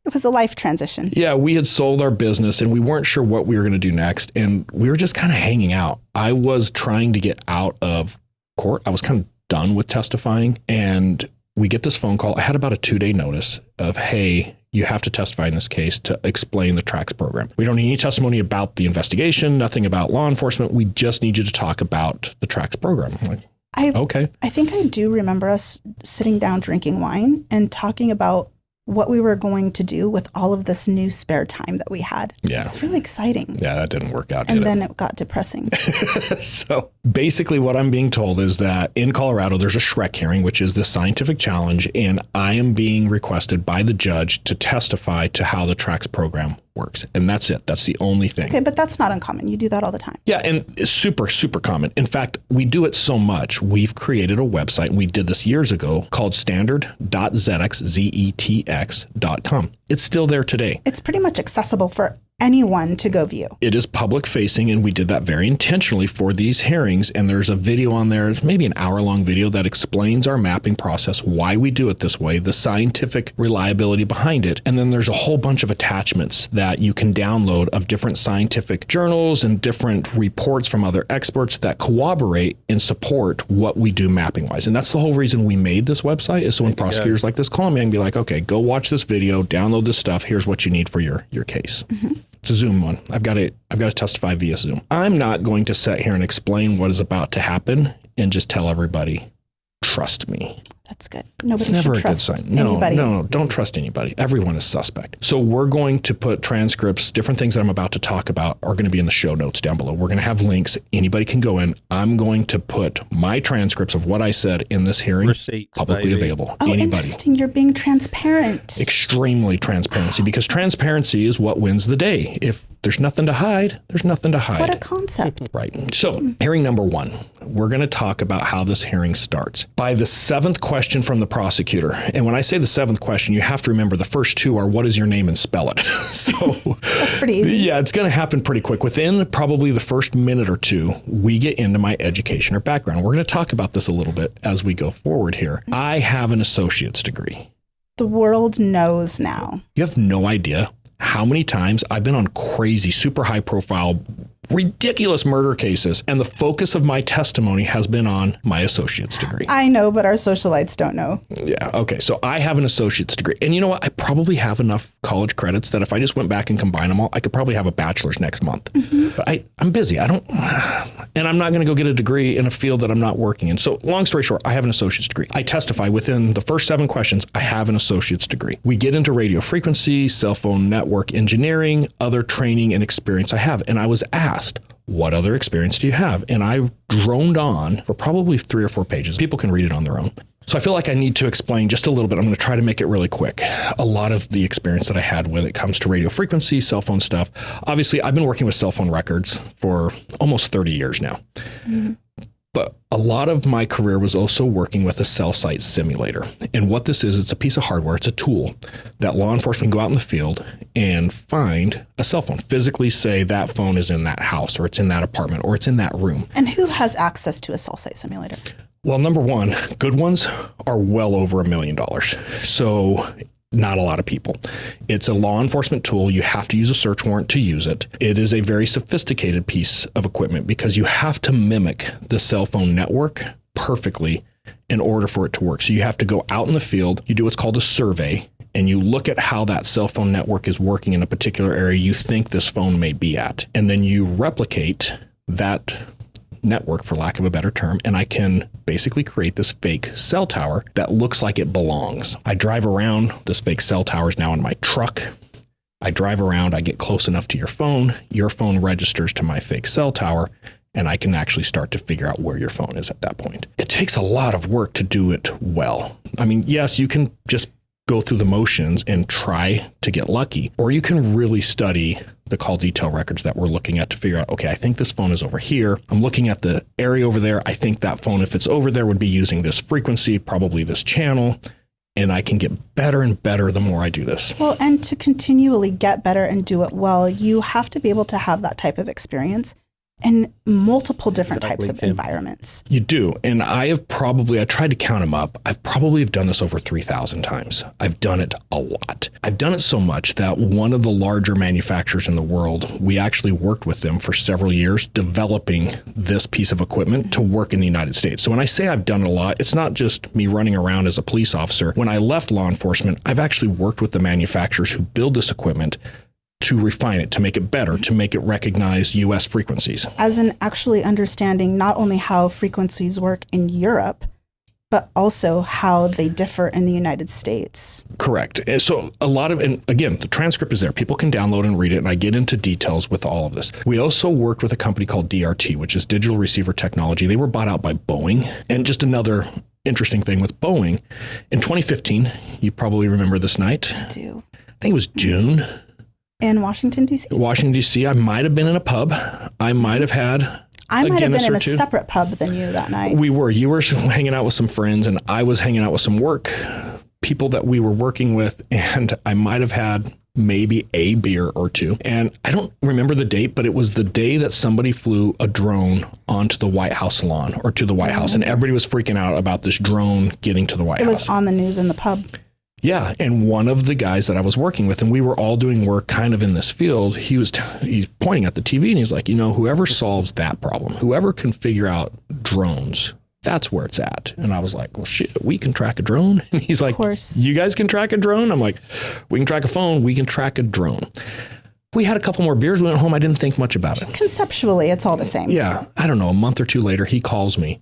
It was a life transition. Yeah, we had sold our business and we weren't sure what we were going to do next. And we were just kind of hanging out. I was trying to get out of court. I was kind of done with testifying. And we get this phone call. I had about a 2-day notice of, hey, you have to testify in this case to explain the TRACS program. We don't need any testimony about the investigation, nothing about law enforcement. We just need you to talk about the TRACS program. I'm like, okay. I think I do remember us sitting down drinking wine and talking about what we were going to do with all of this new spare time that we had. Yeah. It's really exciting. Yeah, that didn't work out. And then it got depressing. So basically what I'm being told is that in Colorado, there's a Shrek hearing, which is the scientific challenge. And I am being requested by the judge to testify to how the TRACS program works. And that's it. That's the only thing. Okay, but that's not uncommon. You do that all the time. Yeah, and it's super, super common. In fact, we do it so much, we've created a website, and we did this years ago, called standard.zetx.com. It's still there today. It's pretty much accessible for anyone to go view. It is public facing, and we did that very intentionally for these hearings. And there's a video on there, maybe an hour-long video that explains our mapping process, why we do it this way, the scientific reliability behind it. And then there's a whole bunch of attachments that you can download of different scientific journals and different reports from other experts that corroborate and support what we do mapping-wise. And that's the whole reason we made this website, is so when prosecutors like this call me and be like, okay, go watch this video, download this stuff, here's what you need for your case. Mm-hmm. It's a Zoom one. I've got to testify via Zoom. I'm not going to sit here and explain what is about to happen and just tell everybody, trust me. That's good. Nobody it's never should a trust good sign. No, anybody. no, don't trust anybody. Everyone is suspect. So we're going to put transcripts, different things that I'm about to talk about are going to be in the show notes down below. We're going to have links. Anybody can go in. I'm going to put my transcripts of what I said in this hearing publicly available. Oh, interesting. You're being transparent. Extremely transparency, because transparency is what wins the day. If there's nothing to hide, there's nothing to hide. What a concept. Right. So hearing number 1, we're going to talk about how this hearing starts. By the 7th question from the prosecutor, and when I say the 7th question, you have to remember the first 2 are, what is your name, and spell it. So that's pretty easy. Yeah, it's going to happen pretty quick. Within probably the first minute or 2, we get into my education or background. We're going to talk about this a little bit as we go forward here. I have an associate's degree. The world knows now. You have no idea how many times I've been on crazy, super high profile, ridiculous murder cases, and the focus of my testimony has been on my associate's degree. I know, but our socialites don't know. Yeah. Okay. So I have an associate's degree. And you know what? I probably have enough college credits that if I just went back and combine them all, I could probably have a bachelor's next month. Mm-hmm. But I'm busy. And I'm not going to go get a degree in a field that I'm not working in. So long story short, I have an associate's degree. I testify within the first 7 questions. I have an associate's degree. We get into radio frequency, cell phone network engineering, other training and experience I have. And I was asked, what other experience do you have? And I droned on for probably 3 or 4 pages. People can read it on their own. So I feel like I need to explain just a little bit. I'm going to try to make it really quick. A lot of the experience that I had when it comes to radio frequency, cell phone stuff. Obviously, I've been working with cell phone records for almost 30 years now. Mm-hmm. But a lot of my career was also working with a cell site simulator. And what this is, it's a piece of hardware. It's a tool that law enforcement can go out in the field and find a cell phone, physically say that phone is in that house, or it's in that apartment, or it's in that room. And who has access to a cell site simulator? Well, number 1, good ones are well over $1 million. So not a lot of people. It's a law enforcement tool. You have to use a search warrant to use it. It is a very sophisticated piece of equipment because you have to mimic the cell phone network perfectly in order for it to work. So you have to go out in the field, you do what's called a survey, and you look at how that cell phone network is working in a particular area you think this phone may be at. And then you replicate that network, for lack of a better term, and I can basically create this fake cell tower that looks like it belongs. I drive around, this fake cell tower is now in my truck. I drive around, I get close enough to your phone registers to my fake cell tower, and I can actually start to figure out where your phone is at that point. It takes a lot of work to do it well. I mean, yes, you can just go through the motions and try to get lucky, or you can really study the call detail records that we're looking at to figure out, okay, I think this phone is over here. I'm looking at the area over there. I think that phone, if it's over there, would be using this frequency, probably this channel. And I can get better and better the more I do this. Well, and to continually get better and do it well, you have to be able to have that type of experience in multiple different types of environments. You do. And I tried to count them up. I've probably done this over 3,000 times. I've done it a lot. I've done it so much that one of the larger manufacturers in the world, we actually worked with them for several years developing this piece of equipment to work in the United States. So when I say I've done it a lot, it's not just me running around as a police officer. When I left law enforcement, I've actually worked with the manufacturers who build this equipment to refine it, to make it better, to make it recognize U.S. frequencies. As in actually understanding not only how frequencies work in Europe, but also how they differ in the United States. Correct. And so and again, the transcript is there. People can download and read it, and I get into details with all of this. We also worked with a company called DRT, which is Digital Receiver Technology. They were bought out by Boeing. And just another interesting thing with Boeing, in 2015, you probably remember this night. I do. I think it was June. In Washington, D.C.? Washington, D.C. I might have been in a pub. I might have had I might have been in a separate pub than you that night. We were. You were hanging out with some friends, and I was hanging out with some people that we were working with, and I might have had maybe a beer or two. And I don't remember the date, but it was the day that somebody flew a drone onto the White House lawn or to the White House, and everybody was freaking out about this drone getting to the White House. It was on the news in the pub. Yeah, and one of the guys that I was working with, and we were all doing work kind of in this field, he's pointing at the TV and he's like, whoever solves that problem, whoever can figure out drones, that's where it's at. And I was like, well, shit, we can track a drone. And he's like, you guys can track a drone? I'm like, we can track a phone, we can track a drone. We had a couple more beers, we went home, I didn't think much about it. Conceptually, it's all the same. Yeah, I don't know, a month or two later, he calls me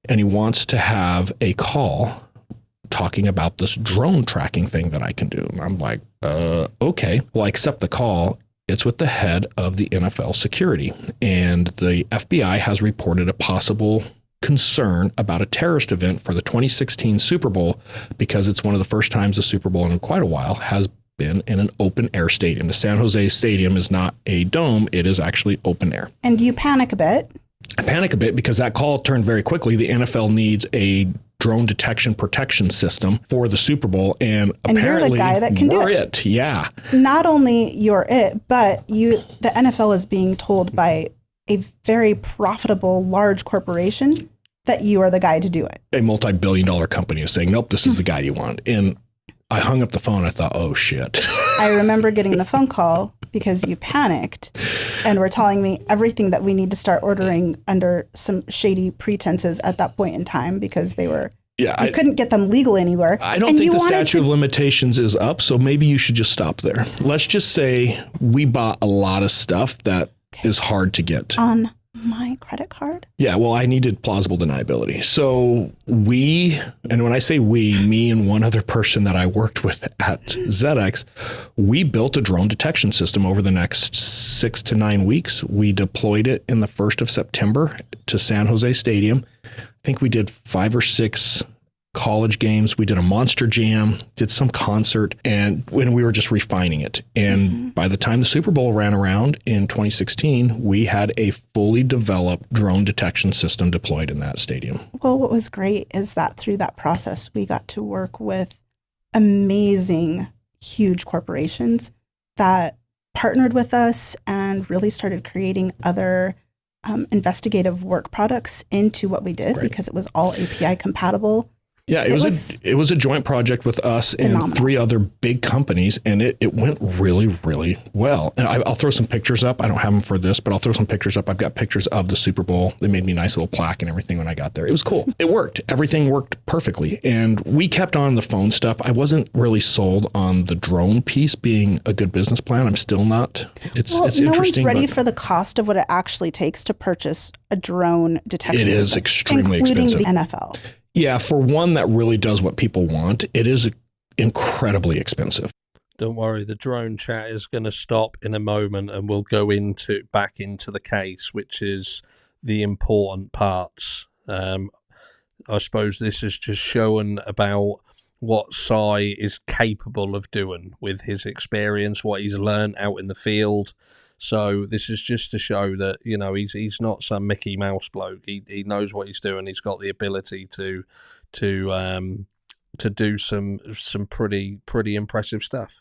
and he wants to have a call talking about this drone tracking thing that I can do. And I'm like, okay. Well, I accept the call. It's with the head of the NFL security. And the FBI has reported a possible concern about a terrorist event for the 2016 Super Bowl because it's one of the first times the Super Bowl in quite a while has been in an open air stadium. The San Jose Stadium is not a dome. It is actually open air. And you panic a bit. I panic a bit because that call turned very quickly. The NFL needs a drone detection protection system for the Super Bowl, and apparently you're the guy that can do it. Yeah. Not only you're it, but the NFL is being told by a very profitable large corporation that you are the guy to do it. A multi-billion-dollar company is saying, nope, this is the guy you want. And I hung up the phone. I thought, oh shit. I remember getting the phone call because you panicked and were telling me everything that we need to start ordering under some shady pretenses at that point in time because they were, you couldn't get them legal anywhere. I don't think the statute of limitations is up, so maybe you should just stop there. Let's just say we bought a lot of stuff that is hard to get. On my credit card? Yeah, well, I needed plausible deniability. So and when I say me and one other person that I worked with at ZX, we built a drone detection system over the next 6 to 9 weeks. We deployed it in the 1st of September to San Jose Stadium. I think we did 5 or 6 college games. We did a monster jam, did some concert, and when we were just refining it. And by the time the Super Bowl ran around in 2016, we had a fully developed drone detection system deployed in that stadium. Well, what was great is that through that process, we got to work with amazing, huge corporations that partnered with us and really started creating other investigative work products into what we did because it was all API compatible. Yeah, it was a joint project with us and 3 other big companies, and it went really, really well. And I'll throw some pictures up. I don't have them for this, but I'll throw some pictures up. I've got pictures of the Super Bowl. They made me a nice little plaque and everything when I got there. It was cool. It worked. Everything worked perfectly. And we kept on the phone stuff. I wasn't really sold on the drone piece being a good business plan. I'm still not. It's interesting. No one's ready for the cost of what it actually takes to purchase a drone detection system. It is extremely expensive. Including the NFL. Yeah, for one that really does what people want, it is incredibly expensive. Don't worry, the drone chat is going to stop in a moment and we'll go back into the case, which is the important parts. I suppose this is just showing about what Cy is capable of doing with his experience, what he's learned out in the field. So this is just to show that, he's not some Mickey Mouse bloke. He knows what he's doing. He's got the ability to do some pretty impressive stuff.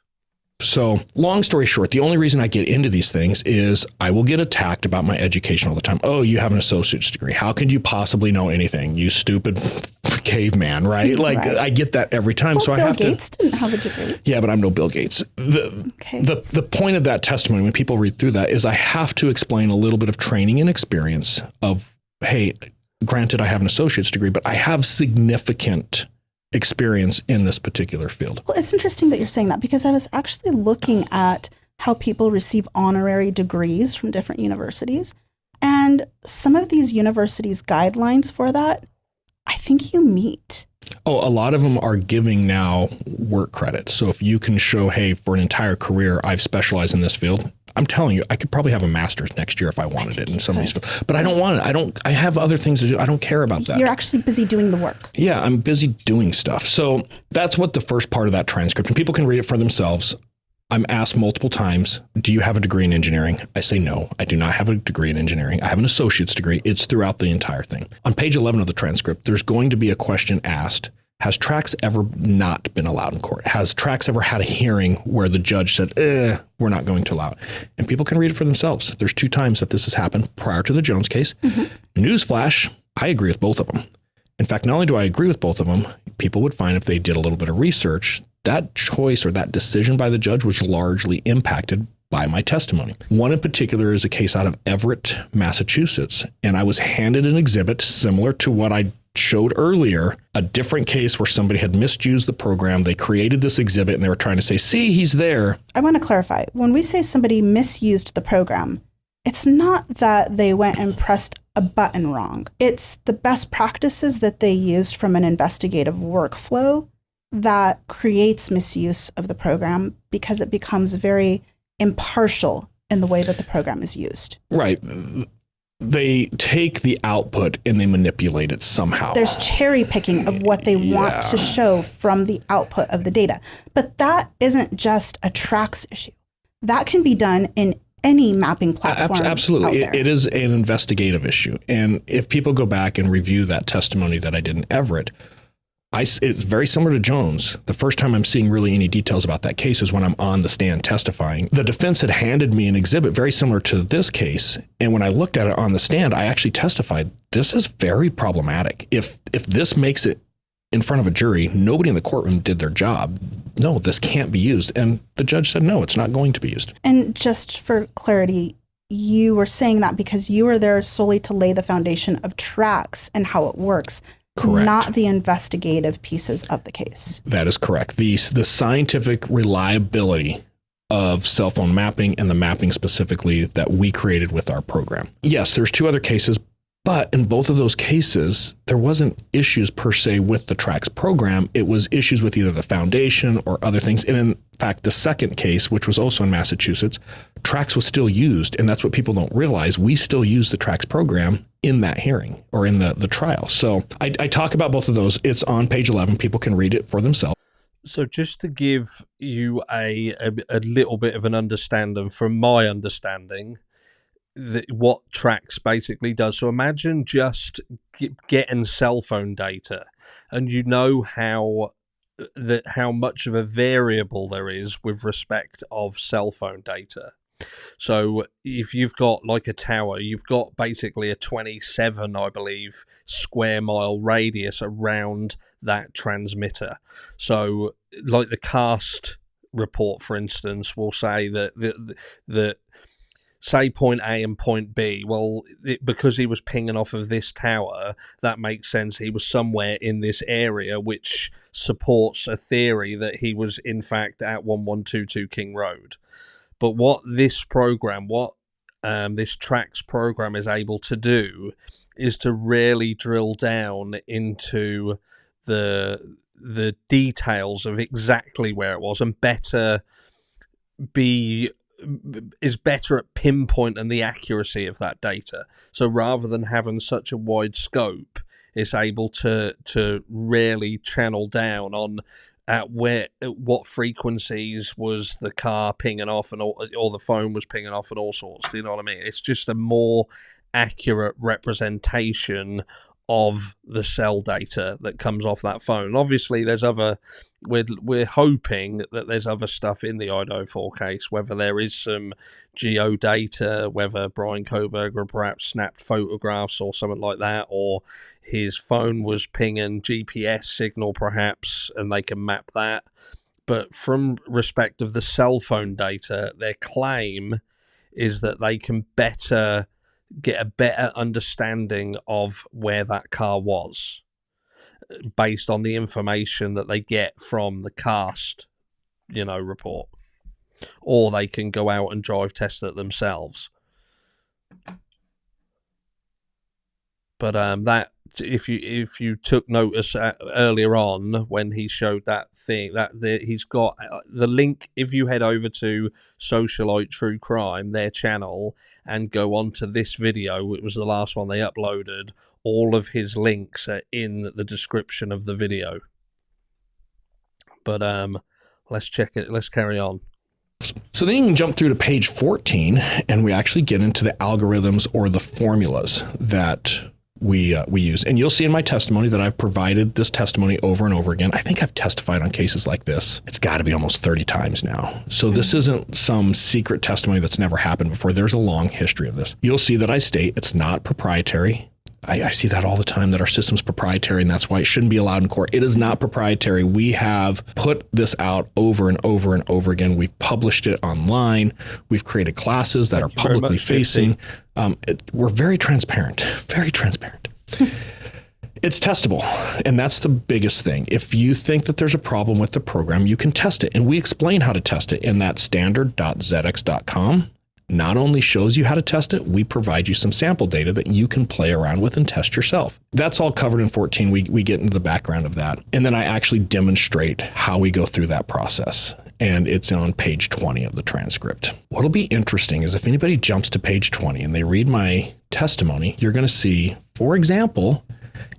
So long story short, the only reason I get into these things is I will get attacked about my education all the time. Oh, you have an associate's degree. How could you possibly know anything? You stupid caveman, right? Like right. I get that every time. Well, so Bill I have Gates didn't have a degree. Yeah, but I'm no Bill Gates. The point of that testimony, when people read through that, is I have to explain a little bit of training and experience of, hey, granted, I have an associate's degree, but I have significant experience in this particular field. Well, it's interesting that you're saying that, because I was actually looking at how people receive honorary degrees from different universities. And some of these universities' guidelines for that, I think you meet. Oh, a lot of them are giving now work credit. So if you can show, hey, for an entire career, I've specialized in this field, I'm telling you, I could probably have a master's next year if I wanted it in some of these fields. But I don't want it. I have other things to do. I don't care about that. You're actually busy doing the work. Yeah, I'm busy doing stuff. So that's what the first part of that transcript, and people can read it for themselves. I'm asked multiple times, do you have a degree in engineering? I say, no, I do not have a degree in engineering. I have an associate's degree. It's throughout the entire thing. On page 11 of the transcript, there's going to be a question asked. Has Trax ever not been allowed in court? Has Trax ever had a hearing where the judge said, we're not going to allow it? And people can read it for themselves. There's 2 times that this has happened prior to the Jones case. Mm-hmm. Newsflash, I agree with both of them. In fact, not only do I agree with both of them, people would find if they did a little bit of research, that choice or that decision by the judge was largely impacted by my testimony. One in particular is a case out of Everett, Massachusetts, and I was handed an exhibit similar to what I showed earlier, a different case where somebody had misused the program. They created this exhibit and they were trying to say, see, he's there. I want to clarify. When we say somebody misused the program, it's not that they went and pressed a button wrong. It's the best practices that they used from an investigative workflow that creates misuse of the program, because it becomes very impartial in the way that the program is used. Right. They take the output and they manipulate it somehow. There's cherry picking of what they want to show from the output of the data. But that isn't just a Trax issue. That can be done in any mapping platform. Absolutely. It is an investigative issue. And if people go back and review that testimony that I did in Everett, it's very similar to Jones. The first time I'm seeing really any details about that case is when I'm on the stand testifying. The defense had handed me an exhibit very similar to this case. And when I looked at it on the stand, I actually testified, this is very problematic. If this makes it in front of a jury, nobody in the courtroom did their job. No, this can't be used. And the judge said, no, it's not going to be used. And just for clarity, you were saying that because you were there solely to lay the foundation of Trax and how it works. Correct. Not the investigative pieces of the case. That is correct. The scientific reliability of cell phone mapping and the mapping specifically that we created with our program. Yes, there's 2 other cases, but in both of those cases, there wasn't issues per se with the Trax program. It was issues with either the foundation or other things. And in fact, the second case, which was also in Massachusetts, Trax was still used. And that's what people don't realize. We still use the Trax program in that hearing or in the trial. So I talk about both of those. It's on page 11. People can read it for themselves. So just to give you a little bit of an understanding from my understanding, what Trax basically does. So imagine just getting cell phone data, and you know how much of a variable there is with respect of cell phone data. So if you've got like a tower, you've got basically a 27, I believe, square mile radius around that transmitter. So like the CAST report, for instance, will say that say point A and point B, well, because he was pinging off of this tower, that makes sense. He was somewhere in this area, which supports a theory that he was, in fact, at 1122 King Road. But what this program, this Trax program is able to do is to really drill down into the details of exactly where it was, and is better at pinpointing the accuracy of that data. So rather than having such a wide scope, it's able to really channel down on at what frequencies was the car pinging off and or the phone was pinging off and all sorts. Do you know what I mean? It's just a more accurate representation of the cell data that comes off that phone. Obviously, there's other. We're hoping that there's other stuff in the Idaho 4 case, whether there is some geo data, whether Brian Koberger perhaps snapped photographs or something like that, or his phone was pinging GPS signal perhaps, and they can map that. But from respect of the cell phone data, their claim is that they can get a better understanding of where that car was based on the information that they get from the cast, report. Or they can go out and drive test it themselves. But that, if you took notice earlier on when he showed that thing, he's got the link. If you head over to Socialite True Crime, their channel, and go on to this video, it was the last one they uploaded. All of his links are in the description of the video. But let's check it. Let's carry on. So then you can jump through to page 14, and we actually get into the algorithms or the formulas that we use. And you'll see in my testimony that I've provided this testimony over and over again. I think I've testified on cases like this. It's got to be almost 30 times now. So this isn't some secret testimony that's never happened before. There's a long history of this. You'll see that I state it's not proprietary. I see that all the time, that our system's proprietary, and that's why it shouldn't be allowed in court. It is not proprietary. We have put this out over and over and over again. We've published it online. We've created classes that are publicly facing. We're very transparent, very transparent. It's testable, and that's the biggest thing. If you think that there's a problem with the program, you can test it, and we explain how to test it in that standard.zx.com. Not only shows you how to test it, we provide you some sample data that you can play around with and test yourself. That's all covered in 14. We get into the background of that. And then I actually demonstrate how we go through that process. And it's on page 20 of the transcript. What'll be interesting is if anybody jumps to page 20 and they read my testimony, you're going to see, for example,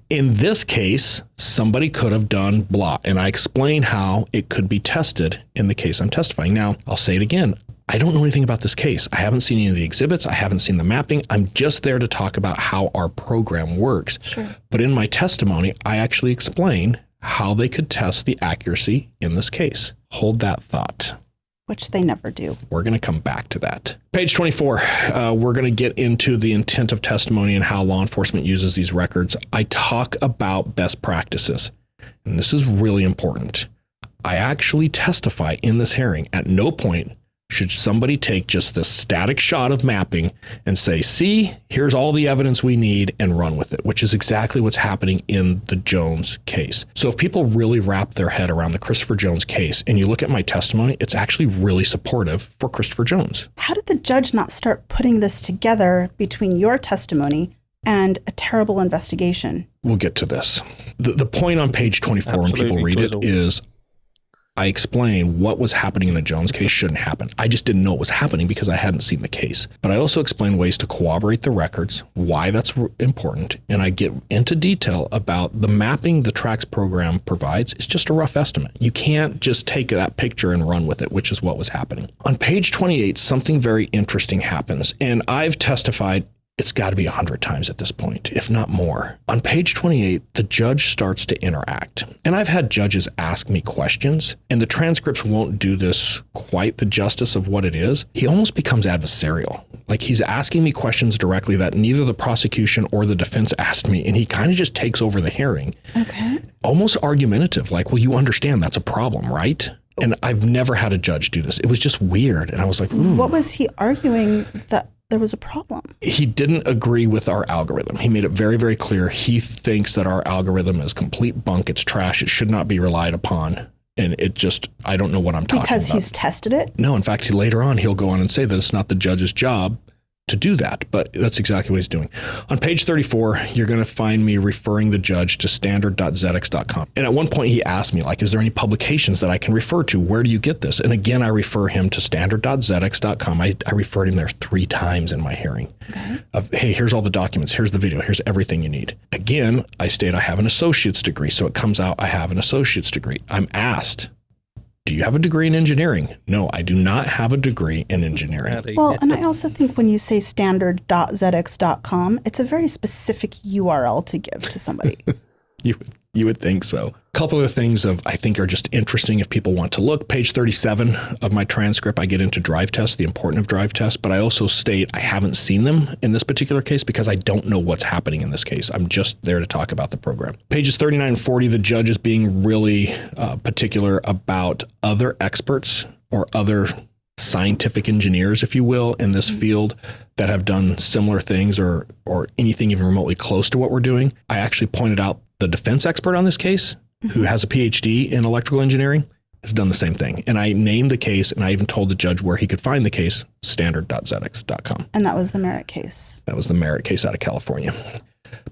in this case, somebody could have done blah. And I explain how it could be tested in the case I'm testifying. Now, I'll say it again. I don't know anything about this case. I haven't seen any of the exhibits. I haven't seen the mapping. I'm just there to talk about how our program works. Sure. But in my testimony, I actually explain how they could test the accuracy in this case. Hold that thought. Which they never do. We're going to come back to that. Page 24, we're going to get into the intent of testimony and how law enforcement uses these records. I talk about best practices, and this is really important. I actually testify in this hearing. At no point should somebody take just this static shot of mapping and say, see, here's all the evidence we need, and run with it, which is exactly what's happening in the Jones case. So if people really wrap their head around the Christopher Jones case and you look at my testimony, it's actually really supportive for Christopher Jones. How did the judge not start putting this together between your testimony and a terrible investigation? We'll get to this. The point on page 24 when people read it is, I explain what was happening in the Jones case shouldn't happen. I just didn't know it was happening because I hadn't seen the case. But I also explain ways to corroborate the records, why that's important, and I get into detail about the mapping the TRACS program provides. It's just a rough estimate. You can't just take that picture and run with it, which is what was happening. On page 28, something very interesting happens, and I've testified it's got to be 100 times at this point, if not more. On page 28, the judge starts to interact. And I've had judges ask me questions, and the transcripts won't do this quite the justice of what it is. He almost becomes adversarial. Like he's asking me questions directly that neither the prosecution or the defense asked me, and he kind of just takes over the hearing. Okay. Almost argumentative, like, well, you understand that's a problem, right? And I've never had a judge do this. It was just weird. And I was like, ooh. What was he arguing that there was a problem? He didn't agree with our algorithm. He made it very, very clear. He thinks that our algorithm is complete bunk. It's trash. It should not be relied upon. And it just, I don't know what I'm talking about. Because he's tested it? No, in fact, later on, he'll go on and say that it's not the judge's job to do that, but that's exactly what he's doing. On page 34, you're going to find me referring the judge to standard.zx.com. And at one point he asked me, like, is there any publications that I can refer to? Where do you get this? And again, I refer him to standard.zx.com. I referred him there 3 times in my hearing. Okay. Hey, here's all the documents. Here's the video. Here's everything you need. Again, I state I have an associate's degree. So it comes out I have an associate's degree. I'm asked, Do you have a degree in engineering? No, I do not have a degree in engineering. Well, and I also think when you say standard.zx.com, it's a very specific URL to give to somebody. You would think so. A couple of things I think are just interesting if people want to look. Page 37 of my transcript, I get into drive tests, the importance of drive tests, but I also state I haven't seen them in this particular case because I don't know what's happening in this case. I'm just there to talk about the program. Pages 39 and 40, the judge is being really particular about other experts or other scientific engineers, if you will, in this field that have done similar things or anything even remotely close to what we're doing. I actually pointed out the defense expert on this case, who has a PhD in electrical engineering, has done the same thing. And I named the case, and I even told the judge where he could find the case, standard.zx.com. And that was the Merritt case. That was the Merritt case out of California.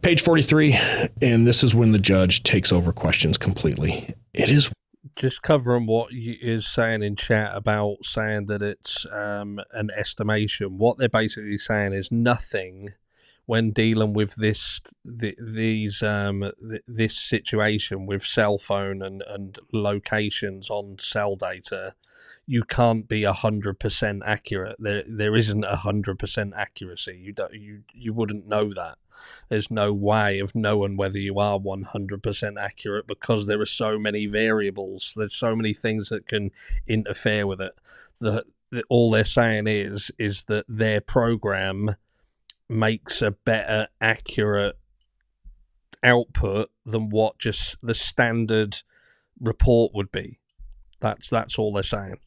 Page 43, and this is when the judge takes over questions completely. It is just covering what is saying in chat about saying that it's an estimation. What they're basically saying is nothing when dealing with this situation with cell phone and locations on cell data. You can't be 100% accurate. There isn't 100% accuracy. You wouldn't know that. There's no way of knowing whether you are 100% accurate because there are so many variables. There's so many things that can interfere with it. All they're saying is that their program makes a better accurate output than what just the standard report would be. That's all they're saying.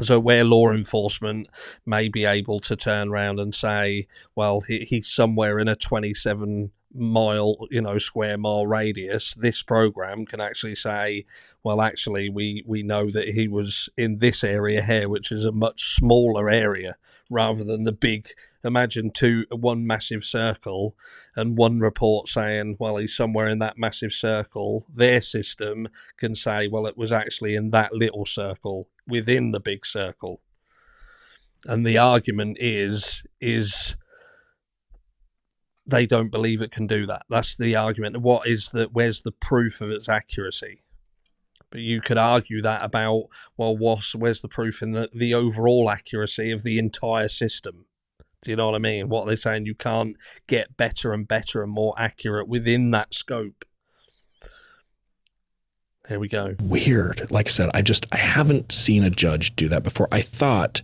So where law enforcement may be able to turn around and say, well, he's somewhere in a 27 mile, square mile radius, this program can actually say, well, actually, we know that he was in this area here, which is a much smaller area, rather than the big. Imagine one massive circle and one report saying, well, he's somewhere in that massive circle. Their system can say, well, it was actually in that little circle within the big circle. And the argument is they don't believe it can do that. That's the argument. Where's the proof of its accuracy? But you could argue that about, well, where's the proof in the overall accuracy of the entire system? Do you know what I mean? What they're saying, you can't get better and better and more accurate within that scope. Here we go. Weird. Like I said, I haven't seen a judge do that before. I thought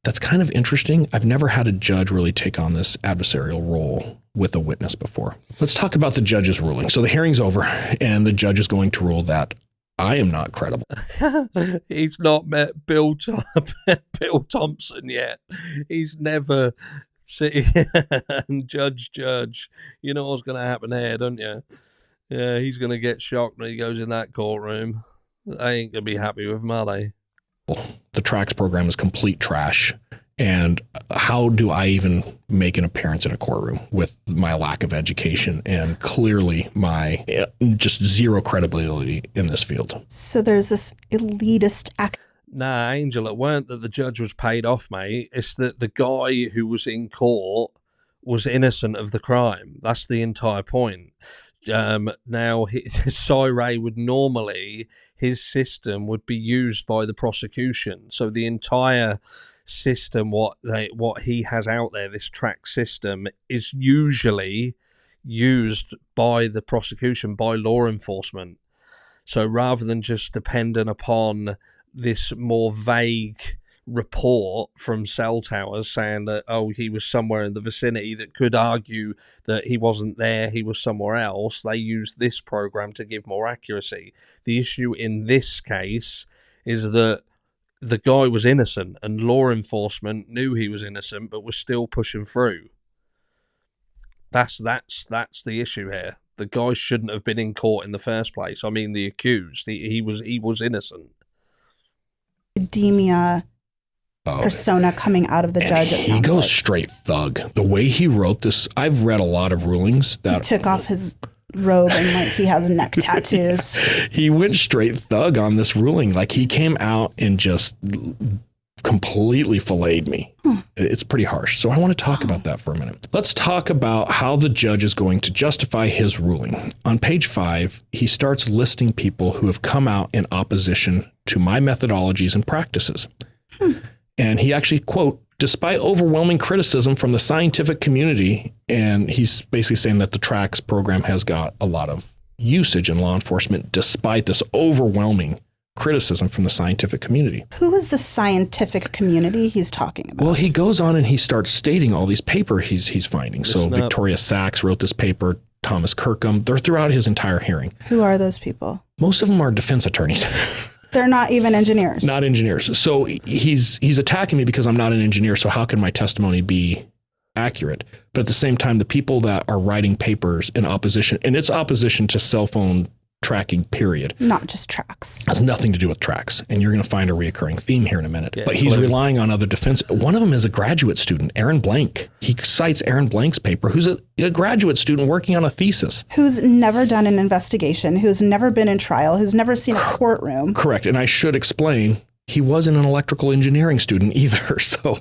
that's kind of interesting. I've never had a judge really take on this adversarial role with a witness before. Let's talk about the judge's ruling. So the hearing's over, and the judge is going to rule that I am not credible. He's not met Bill Thompson yet. He's never seen and judge. You know what's going to happen here, don't you? Yeah, he's going to get shocked when he goes in that courtroom. They ain't going to be happy with him, are they? The tracks program is complete trash. And how do I even make an appearance in a courtroom with my lack of education and clearly my just zero credibility in this field? So there's this elitist act. Nah, Angel, it weren't that the judge was paid off, mate. It's that the guy who was in court was innocent of the crime. That's the entire point. Now, Cyray would normally, his system would be used by the prosecution. So the entire system, what he has out there, this track system, is usually used by the prosecution, by law enforcement. So rather than just dependent upon this more vague report from cell towers saying that, oh, he was somewhere in the vicinity, that could argue that he wasn't there, he was somewhere else, they use this program to give more accuracy. The issue in this case is that the guy was innocent and law enforcement knew he was innocent but was still pushing through. That's the issue here. The guy shouldn't have been in court in the first place. I mean, the accused, he was innocent. Academia persona coming out of the judge. He goes straight thug. The way he wrote this, I've read a lot of rulings that he took off his robe and he has neck tattoos. He went straight thug on this ruling. Like, he came out and just completely filleted me. It's pretty harsh. So I want to talk about that for a minute. Let's talk about how the judge is going to justify his ruling. On page 5, he starts listing people who have come out in opposition to my methodologies and practices. And he actually, quote, despite overwhelming criticism from the scientific community, and he's basically saying that the TRACS program has got a lot of usage in law enforcement despite this overwhelming criticism from the scientific community. Who is the scientific community he's talking about? Well, he goes on and he starts stating all these papers he's finding. So Victoria Sachs wrote this paper, Thomas Kirkham. They're throughout his entire hearing. Who are those people? Most of them are defense attorneys. They're not even engineers. Not engineers. So he's attacking me because I'm not an engineer. So how can my testimony be accurate? But at the same time, the people that are writing papers in opposition, and it's opposition to cell phone tracking, period. Not just TRACS. Has nothing to do with TRACS. And you're going to find a reoccurring theme here in a minute. But he's relying on other defense. One of them is a graduate student, Aaron Blank. He cites Aaron Blank's paper, who's a graduate student working on a thesis. Who's never done an investigation, who's never been in trial, who's never seen a courtroom. Correct. And I should explain, he wasn't an electrical engineering student either. So,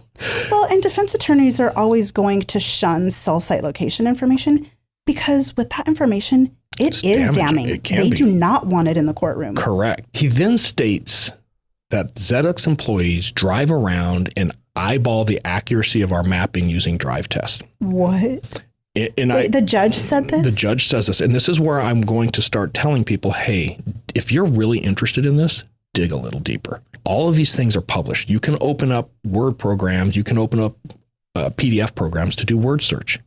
well, and defense attorneys are always going to shun cell site location information because with that information, it's damning. They do not want it in the courtroom. Correct. He then states that ZX employees drive around and eyeball the accuracy of our mapping using drive tests. What? Wait, the judge said this? The judge says this. And this is where I'm going to start telling people, hey, if you're really interested in this, dig a little deeper. All of these things are published. You can open up Word programs. You can open up PDF programs to do word search.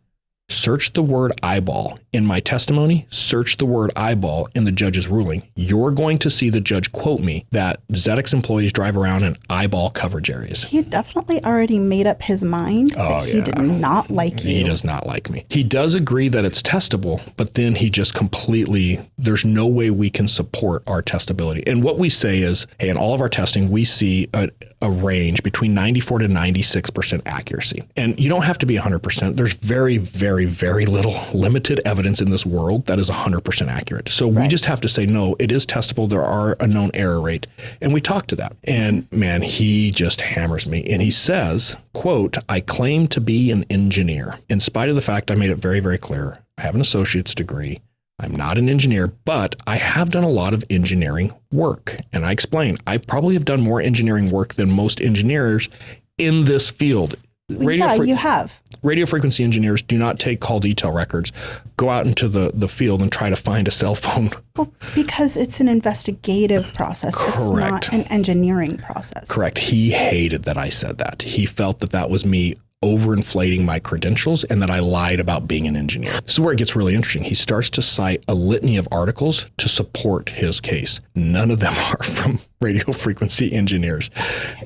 Search the word eyeball. In my testimony, search the word eyeball in the judge's ruling. You're going to see the judge quote me that ZX employees drive around in eyeball coverage areas. He definitely already made up his mind that he did not like you. He does not like me. He does agree that it's testable, but then he just completely, there's no way we can support our testability. And what we say is, hey, in all of our testing, we see a range between 94 to 96% accuracy. And you don't have to be 100%. There's very, very, very little limited evidence in this world that is 100% accurate. So we just have to say, no, it is testable. There are a known error rate. And we talk to that. And man, he just hammers me. And he says, quote, I claim to be an engineer. In spite of the fact I made it very, very clear, I have an associate's degree. I'm not an engineer, but I have done a lot of engineering work. And I explain, I probably have done more engineering work than most engineers in this field. You have. Radio frequency engineers do not take call detail records, go out into the field and try to find a cell phone. Well, because it's an investigative process. Correct. It's not an engineering process. Correct. He hated that I said that. He felt that that was me overinflating my credentials and that I lied about being an engineer. This is where it gets really interesting. He starts to cite a litany of articles to support his case. None of them are from radio frequency engineers.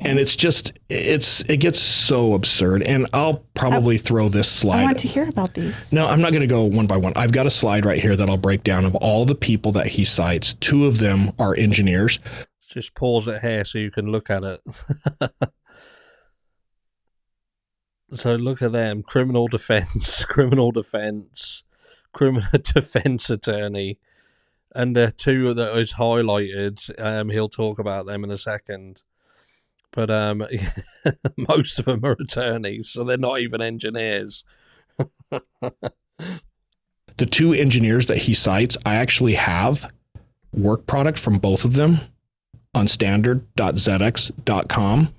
And it's just, it gets so absurd. And I'll probably throw this slide. I want to hear about these. No, I'm not going to go one by one. I've got a slide right here that I'll break down of all the people that he cites. 2 of them are engineers. Just pause it here so you can look at it. So look at them, criminal defense attorney, and the 2 that is highlighted, he'll talk about them in a second. But most of them are attorneys, so they're not even engineers. The 2 engineers that he cites, I actually have work product from both of them on standard.zx.com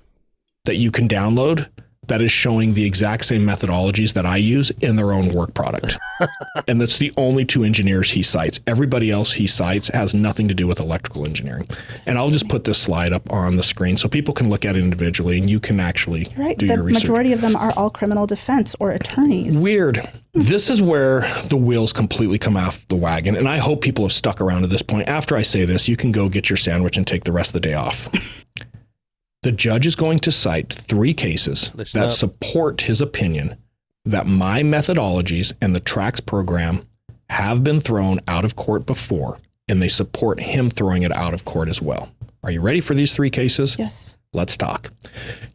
that you can download. That is showing the exact same methodologies that I use in their own work product. And that's the only 2 engineers he cites. Everybody else he cites has nothing to do with electrical engineering. And I'll just put this slide up on the screen so people can look at it individually and you can actually do your research. The majority of them are all criminal defense or attorneys. Weird. This is where the wheels completely come off the wagon. And I hope people have stuck around to this point. After I say this, you can go get your sandwich and take the rest of the day off. The judge is going to cite 3 cases that support his opinion that my methodologies and the TRACS program have been thrown out of court before, and they support him throwing it out of court as well. Are you ready for these 3 cases? Yes. Let's talk.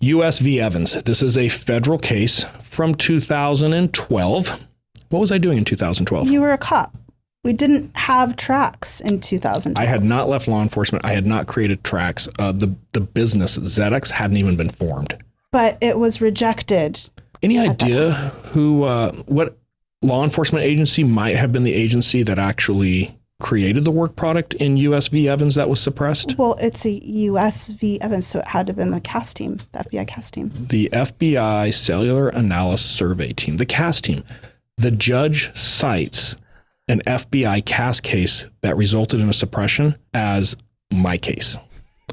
U.S. v. Evans. This is a federal case from 2012. What was I doing in 2012? You were a cop. We didn't have tracks in 2012. I had not left law enforcement. I had not created tracks. The business, ZedX, hadn't even been formed. But it was rejected. Any idea who, what law enforcement agency might have been the agency that actually created the work product in US v. Evans that was suppressed? Well, it's a US v. Evans, so it had to have been the CAS team, the FBI CAS team. The FBI Cellular Analysis Survey Team, the CAS team. The judge cites an FBI CAS case that resulted in a suppression as my case.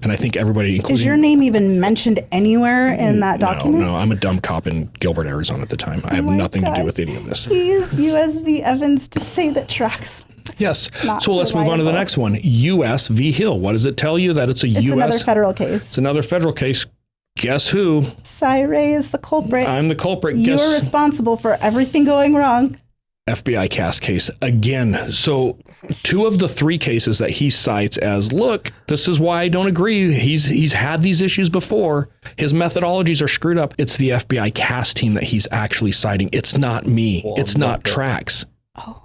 And I think everybody, including... Is your name even mentioned anywhere in that document? No, I'm a dumb cop in Gilbert, Arizona at the time. I have nothing to do with any of this. He used US v. Evans to say that tracks... Yes. So let's move on to the next one. US v. Hill. What does it tell you? That it's a US... It's another federal case. It's another federal case. Guess who? Cy-Ray is the culprit. I'm the culprit. You are responsible for everything going wrong. FBI CAS case again. So 2 of the 3 cases that he cites as, look, this is why I don't agree. He's had these issues before. His methodologies are screwed up. It's the FBI CAS team that he's actually citing. It's not me. It's not Trax. Oh.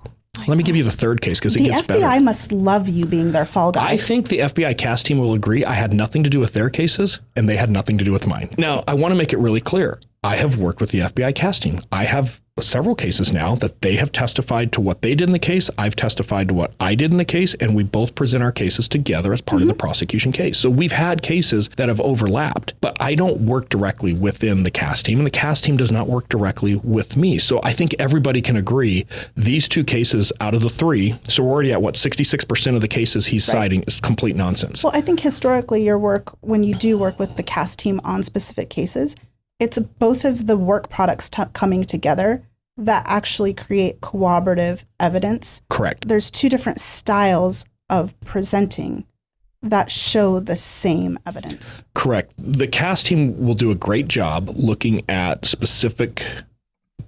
Let me give you the 3rd case because it gets better. The FBI must love you being their fall guy. I think the FBI CAS team will agree. I had nothing to do with their cases, and they had nothing to do with mine. Now, I want to make it really clear. I have worked with the FBI CAS team. I have several cases now that they have testified to what they did in the case. I've testified to what I did in the case, and we both present our cases together as part of the prosecution case. So we've had cases that have overlapped, but I don't work directly within the CAS team, and the CAS team does not work directly with me. So I think everybody can agree these 2 cases out of the 3, so we're already at 66% of the cases he's citing is complete nonsense. Well, I think historically your work, when you do work with the CAS team on specific cases, it's both of the work products coming together that actually create corroborative evidence. Correct. There's 2 different styles of presenting that show the same evidence. Correct. The CAS team will do a great job looking at specific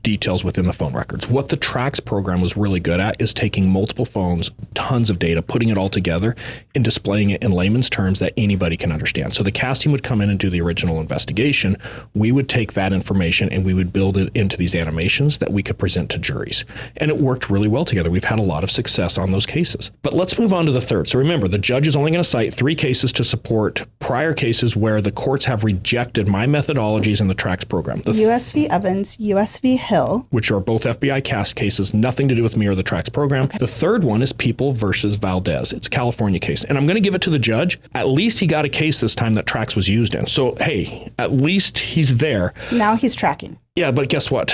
details within the phone records. What the Trax program was really good at is taking multiple phones, tons of data, putting it all together and displaying it in layman's terms that anybody can understand. So the CAS team would come in and do the original investigation. We would take that information and we would build it into these animations that we could present to juries. And it worked really well together. We've had a lot of success on those cases. But let's move on to the 3rd. So remember, the judge is only going to cite 3 cases to support prior cases where the courts have rejected my methodologies in the Trax program. US v. Evans, US v. Hill, which are both FBI CAS cases, nothing to do with me or the Trax program. Okay. The 3rd one is People versus Valdez. It's a California case. And I'm going to give it to the judge. At least he got a case this time that Trax was used in. So, hey, at least he's there. Now he's tracking. Yeah, but guess what?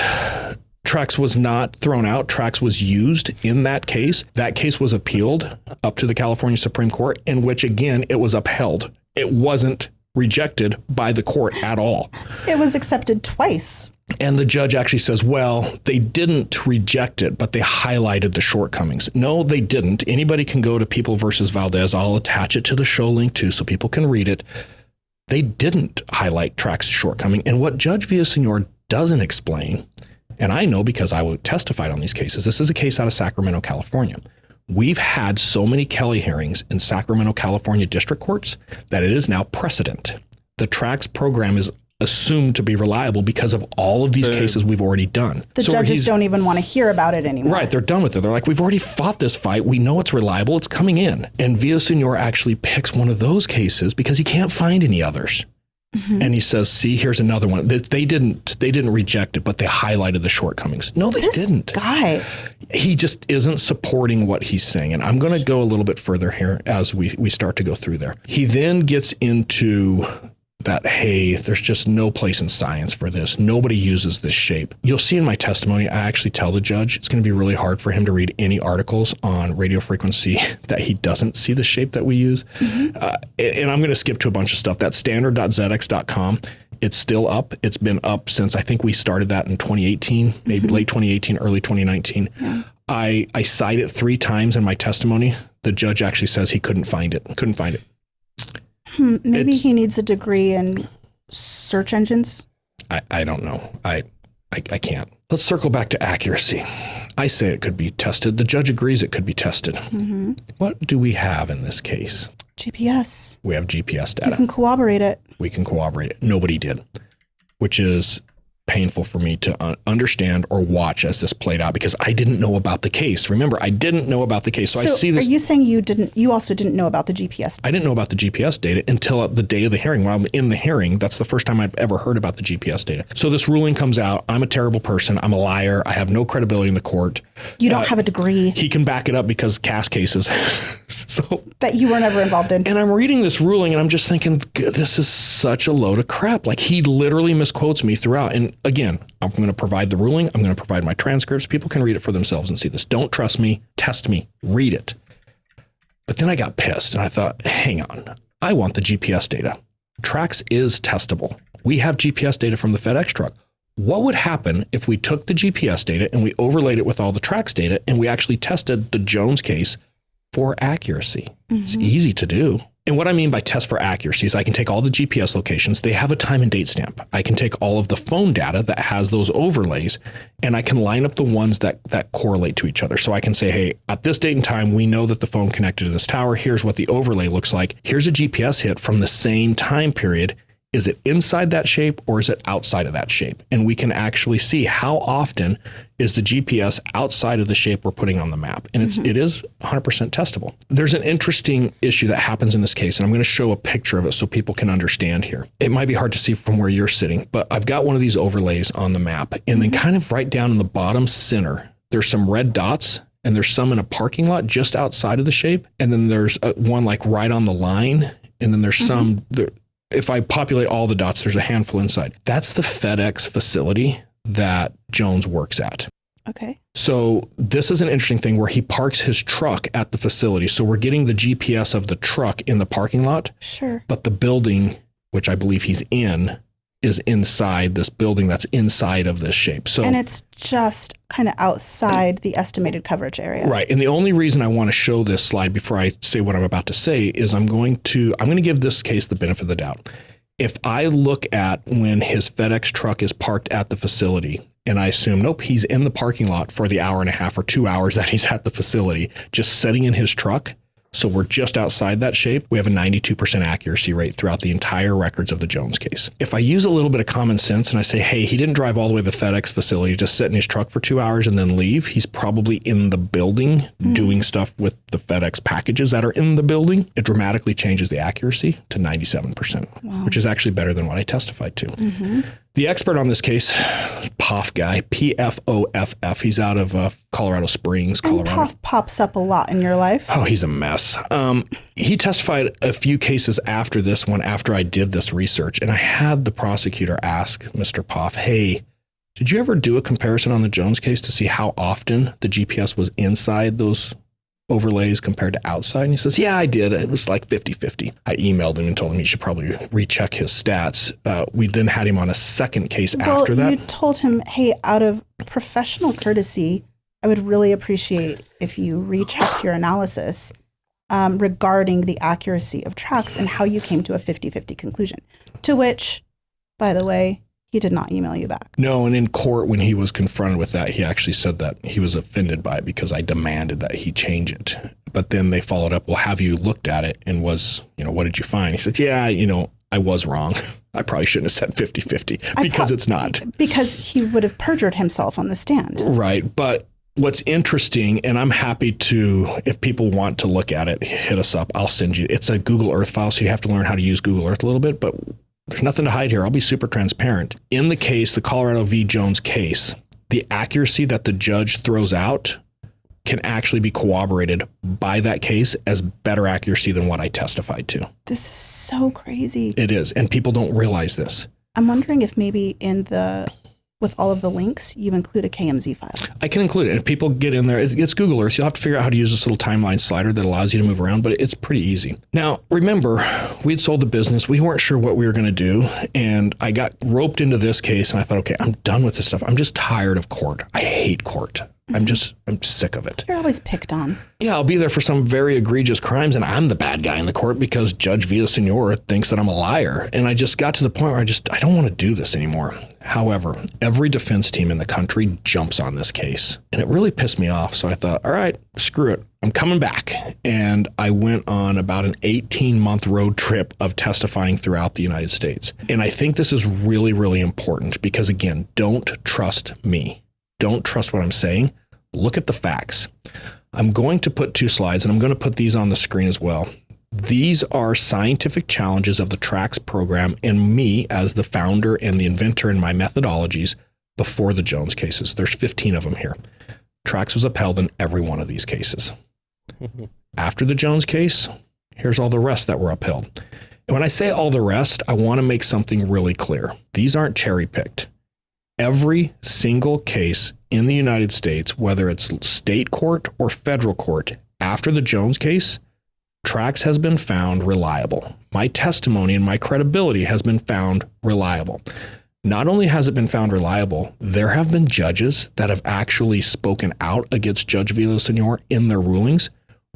Trax was not thrown out. Trax was used in that case. That case was appealed up to the California Supreme Court, in which, again, it was upheld. It wasn't rejected by the court at all. It was accepted twice. And the judge actually says, well, they didn't reject it, but they highlighted the shortcomings. No, they didn't. Anybody can go to People versus Valdez. I'll attach it to the show link too so people can read it. They didn't highlight Trax's shortcoming. And what Judge Villaseñor doesn't explain, and I know because I testified on these cases, this is a case out of Sacramento, California. We've had so many Kelly hearings in Sacramento, California district courts that it is now precedent. The Trax program is assumed to be reliable because of all of these cases we've already done. The judges don't even want to hear about it anymore. Right, they're done with it. They're like, we've already fought this fight. We know it's reliable. It's coming in. And Villaseñor actually picks one of those cases because he can't find any others. Mm-hmm. And he says, see, here's another one. They didn't reject it, but they highlighted the shortcomings. No, they didn't. This guy. He just isn't supporting what he's saying. And I'm going to go a little bit further here as we start to go through there. He then gets into that, hey, there's just no place in science for this. Nobody uses this shape. You'll see in my testimony, I actually tell the judge it's going to be really hard for him to read any articles on radio frequency that he doesn't see the shape that we use. Mm-hmm. And I'm going to skip to a bunch of stuff. That's standard.zedx.com. It's still up. It's been up since I think we started that in 2018, maybe late 2018, early 2019. Yeah. I cite it 3 times in my testimony. The judge actually says he couldn't find it. Maybe he needs a degree in search engines. I don't know. I can't. Let's circle back to accuracy. I say it could be tested. The judge agrees it could be tested. Mm-hmm. What do we have in this case? GPS. We have GPS data. You can corroborate it. We can corroborate it. Nobody did, which is painful for me to understand or watch as this played out because I didn't know about the case. Remember, I didn't know about the case. So I see this. Are you saying you also didn't know about the GPS? I didn't know about the GPS data until the day of the hearing. When I'm in the hearing, that's the first time I've ever heard about the GPS data. So this ruling comes out. I'm a terrible person. I'm a liar. I have no credibility in the court. You don't have a degree. He can back it up because CAS cases. So that you were never involved in. And I'm reading this ruling and I'm just thinking, this is such a load of crap. Like he literally misquotes me throughout. And again, I'm going to provide the ruling. I'm going to provide my transcripts. People can read it for themselves and see this. Don't trust me. Test me. Read it. But then I got pissed and I thought, hang on. I want the GPS data. Trax is testable. We have GPS data from the FedEx truck. What would happen if we took the GPS data and we overlaid it with all the Trax data and we actually tested the Jones case for accuracy? Mm-hmm. It's easy to do. And what I mean by test for accuracy is I can take all the GPS locations. They have a time and date stamp. I can take all of the phone data that has those overlays and I can line up the ones that correlate to each other. So I can say, hey, at this date and time, we know that the phone connected to this tower. Here's what the overlay looks like. Here's a GPS hit from the same time period. Is it inside that shape or is it outside of that shape? And we can actually see how often is the GPS outside of the shape we're putting on the map. And it is 100% testable. There's an interesting issue that happens in this case, and I'm going to show a picture of it so people can understand here. It might be hard to see from where you're sitting, but I've got one of these overlays on the map. And then kind of right down in the bottom center, there's some red dots. And there's some in a parking lot just outside of the shape. And then there's one like right on the line. And then there's some... If I populate all the dots, there's a handful inside. That's the FedEx facility that Jones works at. Okay. So this is an interesting thing where he parks his truck at the facility. So we're getting the GPS of the truck in the parking lot. Sure. But the building, which I believe he's in, is inside this building that's inside of this shape. So, and it's just kind of outside the estimated coverage area. Right. And the only reason I want to show this slide before I say what I'm about to say is I'm going to give this case the benefit of the doubt. If I look at when his FedEx truck is parked at the facility and I assume, nope, he's in the parking lot for the hour and a half or 2 hours that he's at the facility, just sitting in his truck. So we're just outside that shape. We have a 92% accuracy rate throughout the entire records of the Jones case. If I use a little bit of common sense and I say, hey, he didn't drive all the way to the FedEx facility, just sit in his truck for 2 hours and then leave. He's probably in the building doing stuff with the FedEx packages that are in the building. It dramatically changes the accuracy to 97%, which is actually better than what I testified to. The expert on this case, Poff guy, P-F-O-F-F. He's out of Colorado Springs, Colorado. And Poff pops up a lot in your life. Oh, he's a mess. He testified a few cases after this one, after I did this research. And I had the prosecutor ask Mr. Poff, hey, did you ever do a comparison on the Jones case to see how often the GPS was inside those overlays compared to outside? And he says, yeah, I did. It was like 50-50. I emailed him and told him he should probably recheck his stats. We then had him on a second case after that. You told him, hey, out of professional courtesy, I would really appreciate if you rechecked your analysis regarding the accuracy of Trax and how you came to a 50-50 conclusion. To which, by the way, he did not email you back. No, and in court, when he was confronted with that, he actually said that he was offended by it because I demanded that he change it. But then they followed up, well, have you looked at it and what did you find? He said, yeah, I was wrong. I probably shouldn't have said 50-50 because it's not. Because he would have perjured himself on the stand. Right. But what's interesting, and I'm happy to, if people want to look at it, hit us up. I'll send you. It's a Google Earth file, so you have to learn how to use Google Earth a little bit, but there's nothing to hide here. I'll be super transparent. In the case, the Colorado v. Jones case, the accuracy that the judge throws out can actually be corroborated by that case as better accuracy than what I testified to. This is so crazy. It is. And people don't realize this. I'm wondering if maybe with all of the links, you include a KMZ file. I can include it. If people get in there, it's Google Earth. You'll have to figure out how to use this little timeline slider that allows you to move around, but it's pretty easy. Now, remember, we'd sold the business. We weren't sure what we were going to do. And I got roped into this case and I thought, okay, I'm done with this stuff. I'm just tired of court. I hate court. I'm sick of it. You're always picked on. Yeah, I'll be there for some very egregious crimes and I'm the bad guy in the court because Judge Villasenor thinks that I'm a liar. And I just got to the point where I don't want to do this anymore. However, every defense team in the country jumps on this case and it really pissed me off. So I thought, all right, screw it. I'm coming back, and I went on about an 18-month road trip of testifying throughout the United States. And I think this is really, really important because, again, don't trust me. Don't trust what I'm saying. Look at the facts. I'm going to put 2 slides, and I'm going to put these on the screen as well. These are scientific challenges of the TRACS program and me as the founder and the inventor in my methodologies before the Jones cases. There's 15 of them here. TRACS was upheld in every one of these cases. After the Jones case, here's all the rest that were upheld. And when I say all the rest, I want to make something really clear. These aren't cherry picked. Every single case in the United States, whether it's state court or federal court, after the Jones case, TRACS has been found reliable. My testimony and my credibility has been found reliable. Not only has it been found reliable, there have been judges that have actually spoken out against Judge Villaseñor in their rulings.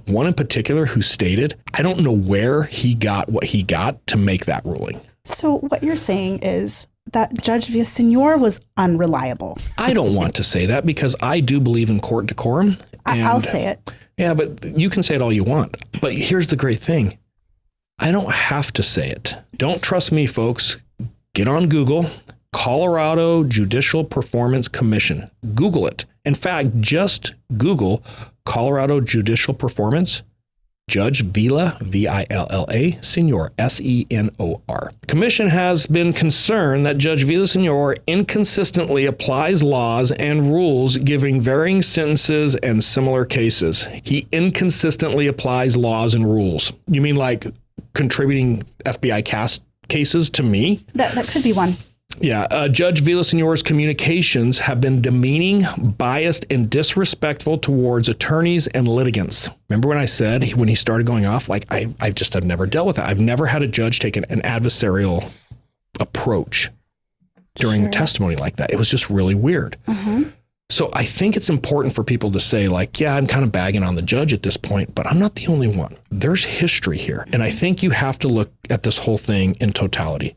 One in particular who stated, I don't know where he got what he got to make that ruling. So what you're saying is that Judge Villaseñor was unreliable. I don't want to say that because I do believe in court decorum. I'll say it. Yeah, but you can say it all you want. But here's the great thing. I don't have to say it. Don't trust me, folks. Get on Google, Colorado Judicial Performance Commission. Google it. In fact, just Google Colorado Judicial Performance, Judge Villa, V-I-L-L-A, Señor, S-E-N-O-R. Commission has been concerned that Judge Villaseñor inconsistently applies laws and rules giving varying sentences and similar cases. He inconsistently applies laws and rules. You mean like contributing FBI cases to me? That could be one. Yeah, Judge Villaseñor's communications have been demeaning, biased, and disrespectful towards attorneys and litigants. Remember when I said when he started going off, like I've never dealt with that. I've never had a judge take an adversarial approach during testimony like that. It was just really weird. So I think it's important for people to say like, yeah, I'm kind of bagging on the judge at this point, but I'm not the only one. There's history here. And I think you have to look at this whole thing in totality.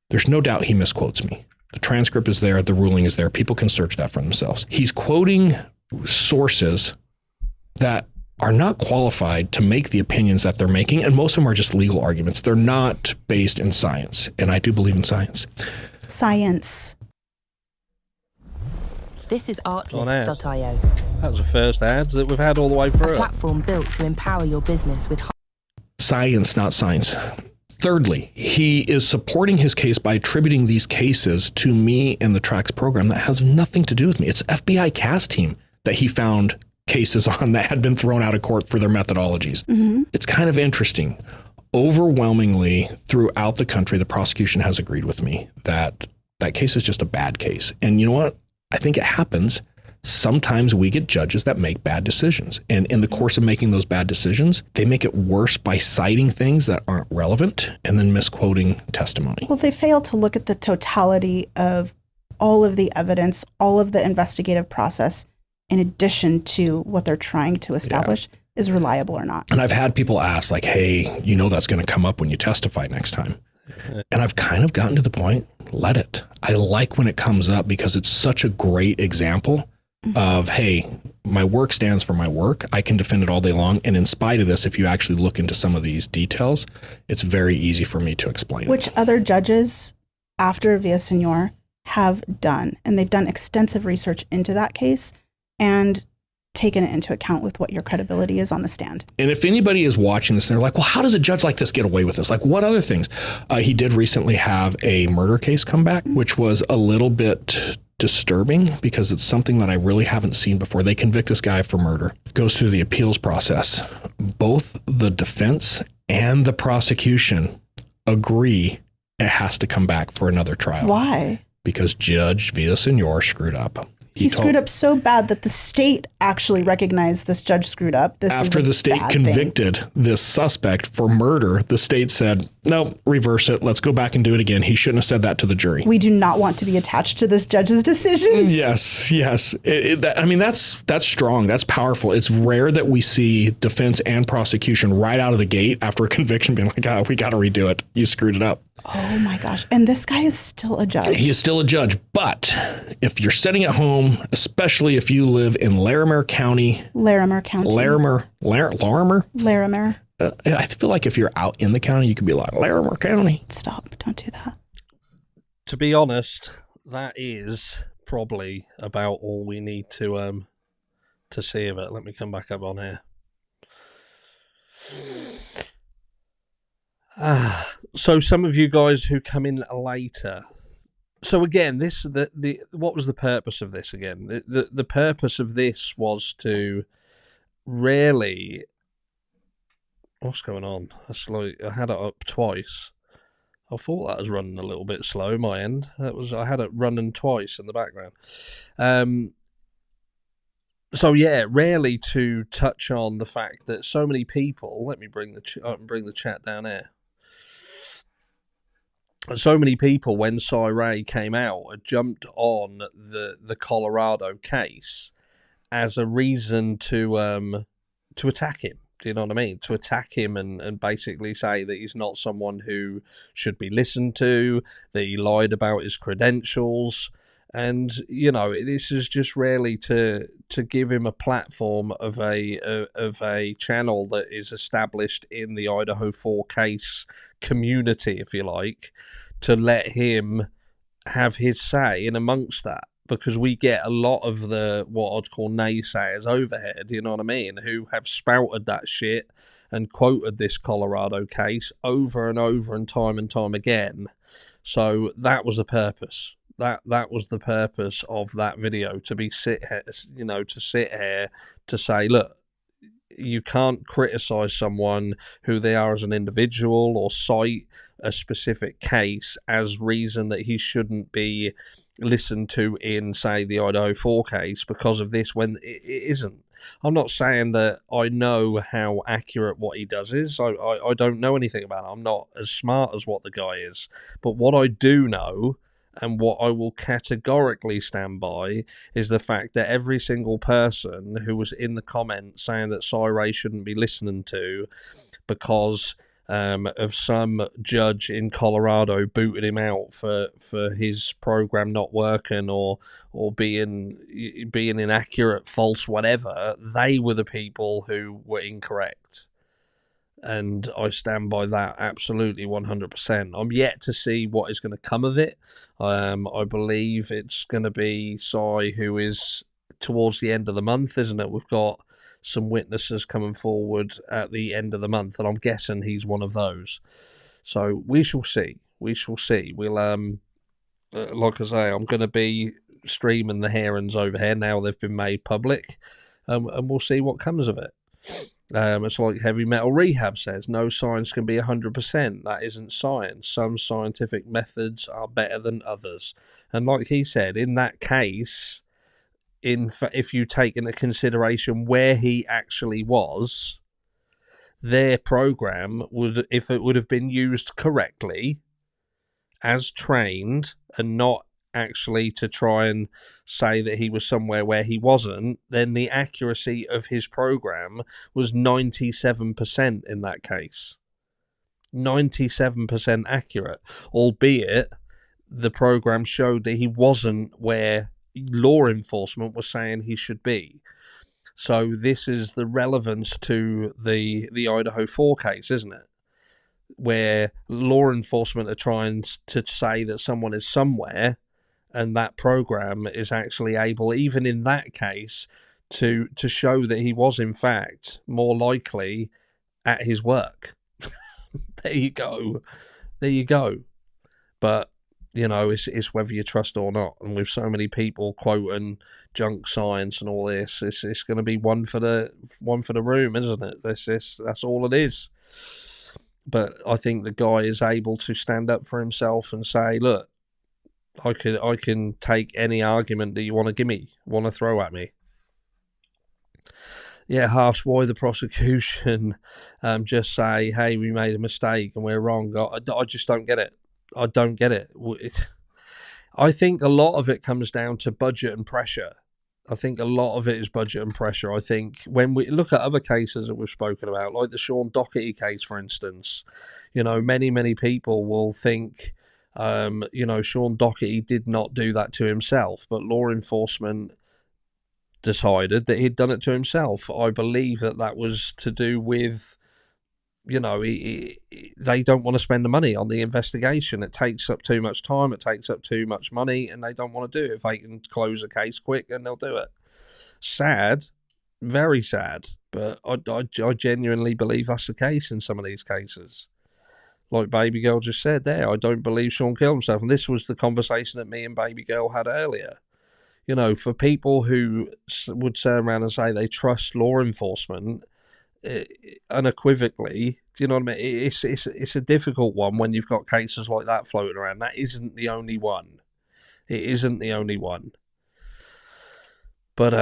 There's no doubt he misquotes me. The transcript is there. The ruling is there. People can search that for themselves. He's quoting sources that are not qualified to make the opinions that they're making. And most of them are just legal arguments. They're not based in science. And I do believe in science. Science. This is Artlist.io. That was the first ad that we've had all the way through. A platform built to empower your business with science, not science. Thirdly, he is supporting his case by attributing these cases to me and the TRACS program that has nothing to do with me. It's FBI CAS team that he found cases on that had been thrown out of court for their methodologies. It's kind of interesting. Overwhelmingly throughout the country, the prosecution has agreed with me that that case is just a bad case. And you know what? I think it happens. Sometimes we get judges that make bad decisions. And in the course of making those bad decisions, they make it worse by citing things that aren't relevant and then misquoting testimony. Well, they fail to look at the totality of all of the evidence, all of the investigative process, in addition to what they're trying to establish is reliable or not. And I've had people ask like, hey, you know that's going to come up when you testify next time. And I've kind of gotten to the point, let it. I like when it comes up because it's such a great example of, hey, my work stands for my work. I can defend it all day long. And in spite of this, if you actually look into some of these details, it's very easy for me to explain. Which other judges after Villaseñor have done. And they've done extensive research into that case and taken it into account with what your credibility is on the stand. And if anybody is watching this and they're like, well, how does a judge like this get away with this? Like what other things? He did recently have a murder case come back, which was a little bit disturbing because it's something that I really haven't seen before. They convict this guy for murder, goes through the appeals process. Both the defense and the prosecution agree it has to come back for another trial. Why? Because Judge Villaseñor screwed up. He screwed up so bad that the state actually recognized this judge screwed up. After the state convicted this suspect for murder, the state said, no, reverse it. Let's go back and do it again. He shouldn't have said that to the jury. We do not want to be attached to this judge's decisions. Yes. That's strong. That's powerful. It's rare that we see defense and prosecution right out of the gate after a conviction being like, we got to redo it. You screwed it up. Oh my gosh. And this guy is still a judge. He is still a judge. But if you're sitting at home, especially if you live in Larimer County. Larimer. I feel like if you're out in the county, you could be like, Larimer County. Stop. Don't do that. To be honest, that is probably about all we need to see of it. Let me come back up on here. So some of you guys who come in later. So again, what was the purpose of this again? The purpose of this was to really... What's going on? That's like, I had it up twice. I thought that was running a little bit slow, my end. I had it running twice in the background. So yeah, really to touch on the fact that so many people, let me bring the chat down here. So many people, when Cy Ray came out, had jumped on the Colorado case as a reason to attack him. Do you know what I mean? To attack him and basically say that he's not someone who should be listened to, that he lied about his credentials. And, you know, this is just really to give him a platform of a channel that is established in the Idaho 4 case community, if you like, to let him have his say in amongst that. Because we get a lot of the, what I'd call naysayers overhead, you know what I mean, who have spouted that shit and quoted this Colorado case over and over and time again. So that was the purpose. That was the purpose of that video, to sit here to say, look, you can't criticize someone who they are as an individual or cite a specific case as reason that he shouldn't be listened to in, say, the Idaho 4 case because of this, when it isn't. I'm not saying that I know how accurate what he does is. I don't know anything about it. I'm not as smart as what the guy is. But what I do know, and what I will categorically stand by, is the fact that every single person who was in the comments saying that Cy Ray shouldn't be listening to because of some judge in Colorado booted him out for his program not working or being inaccurate, false, whatever, they were the people who were incorrect. And I stand by that absolutely 100%. I'm yet to see what is going to come of it. I believe it's going to be Cy, who is towards the end of the month, isn't it? We've got some witnesses coming forward at the end of the month, and I'm guessing he's one of those. So we shall see. We shall see. We'll, like I say, I'm going to be streaming the hearings over here now they've been made public, and we'll see what comes of it. It's like Heavy Metal Rehab says, no science can be 100%. That isn't science. Some scientific methods are better than others. And like he said, in that case, if you take into consideration where he actually was, their program would, if it would have been used correctly, as trained, and not actually to try and say that he was somewhere where he wasn't, then the accuracy of his program was 97% in that case. 97% accurate, albeit the program showed that he wasn't where law enforcement was saying he should be. So this is the relevance to the Idaho 4 case, isn't it? Where law enforcement are trying to say that someone is somewhere, and that program is actually able, even in that case, to show that he was in fact more likely at his work. There you go. But you know, it's whether you trust or not. And with so many people quoting junk science and all this, it's going to be one for the room, isn't it? That's all it is. But I think the guy is able to stand up for himself and say, look, I can take any argument that you want to give me, want to throw at me. Yeah, harsh. Why the prosecution just say, hey, we made a mistake and we're wrong? I just don't get it. I don't get it. I think a lot of it comes down to budget and pressure. I think a lot of it is budget and pressure. I think when we look at other cases that we've spoken about, like the Sean Doherty case, for instance, many people will think, Sean Doherty did not do that to himself, but law enforcement decided that he'd done it to himself. I believe that was to do with, they don't want to spend the money on the investigation. It takes up too much time, it takes up too much money, and they don't want to do it. If they can close a case quick, then they'll do it. Sad, very sad, but I genuinely believe that's the case in some of these cases. Like Baby Girl just said there, I don't believe Sean killed himself, and this was the conversation that me and Baby Girl had earlier. For people who would turn around and say they trust law enforcement unequivocally, do you know what I mean? It's a difficult one when you've got cases like that floating around. That isn't the only one. It isn't the only one. But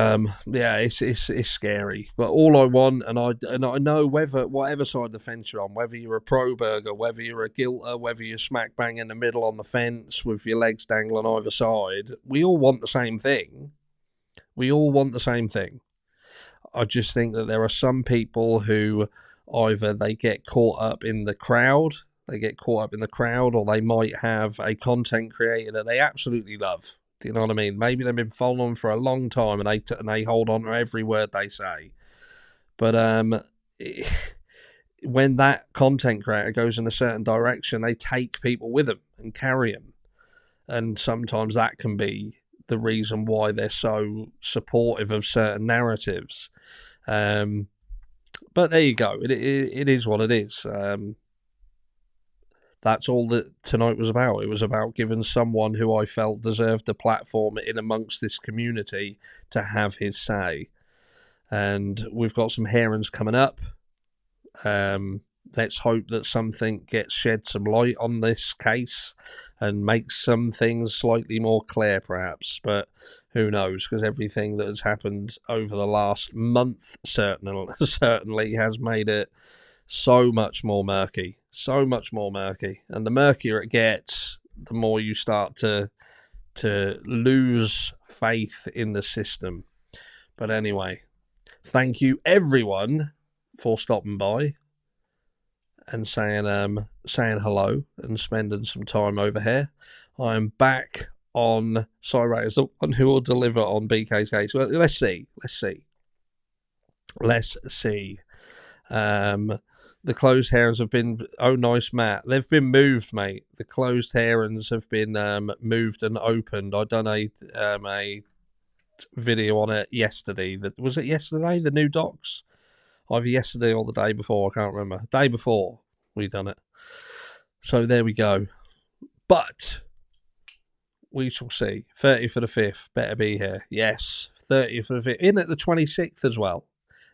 yeah, it's scary. But all I want, and I know whatever side of the fence you're on, whether you're a pro burger, whether you're a guilter, whether you're smack bang in the middle on the fence with your legs dangling either side, we all want the same thing. We all want the same thing. I just think that there are some people who either they get caught up in the crowd, or they might have a content creator that they absolutely love. Do you know what I mean? Maybe they've been following them for a long time and they hold on to every word they say. But when that content creator goes in a certain direction, they take people with them and carry them. And sometimes that can be the reason why they're so supportive of certain narratives. But there you go. It is what it is. That's all that tonight was about. It was about giving someone who I felt deserved a platform in amongst this community to have his say. And we've got some hearings coming up. Let's hope that something gets shed some light on this case and makes some things slightly more clear, perhaps. But who knows? Because everything that has happened over the last month certainly has made it so much more murky. So much more murky. And the murkier it gets, the more you start to lose faith in the system. But anyway, thank you everyone for stopping by and saying hello and spending some time over here. I'm back on Cyray as the one who will deliver on BK's case. Well, let's see. The closed hearings have been... Oh, nice, Matt. They've been moved, mate. The closed hearings have been moved and opened. I done a video on it yesterday. Was it yesterday, the new docs? Either yesterday or the day before, I can't remember. Day before we done it. So there we go. But we shall see. 30th of the 5th, better be here. Yes, 30th of the 5th. In at the 26th as well.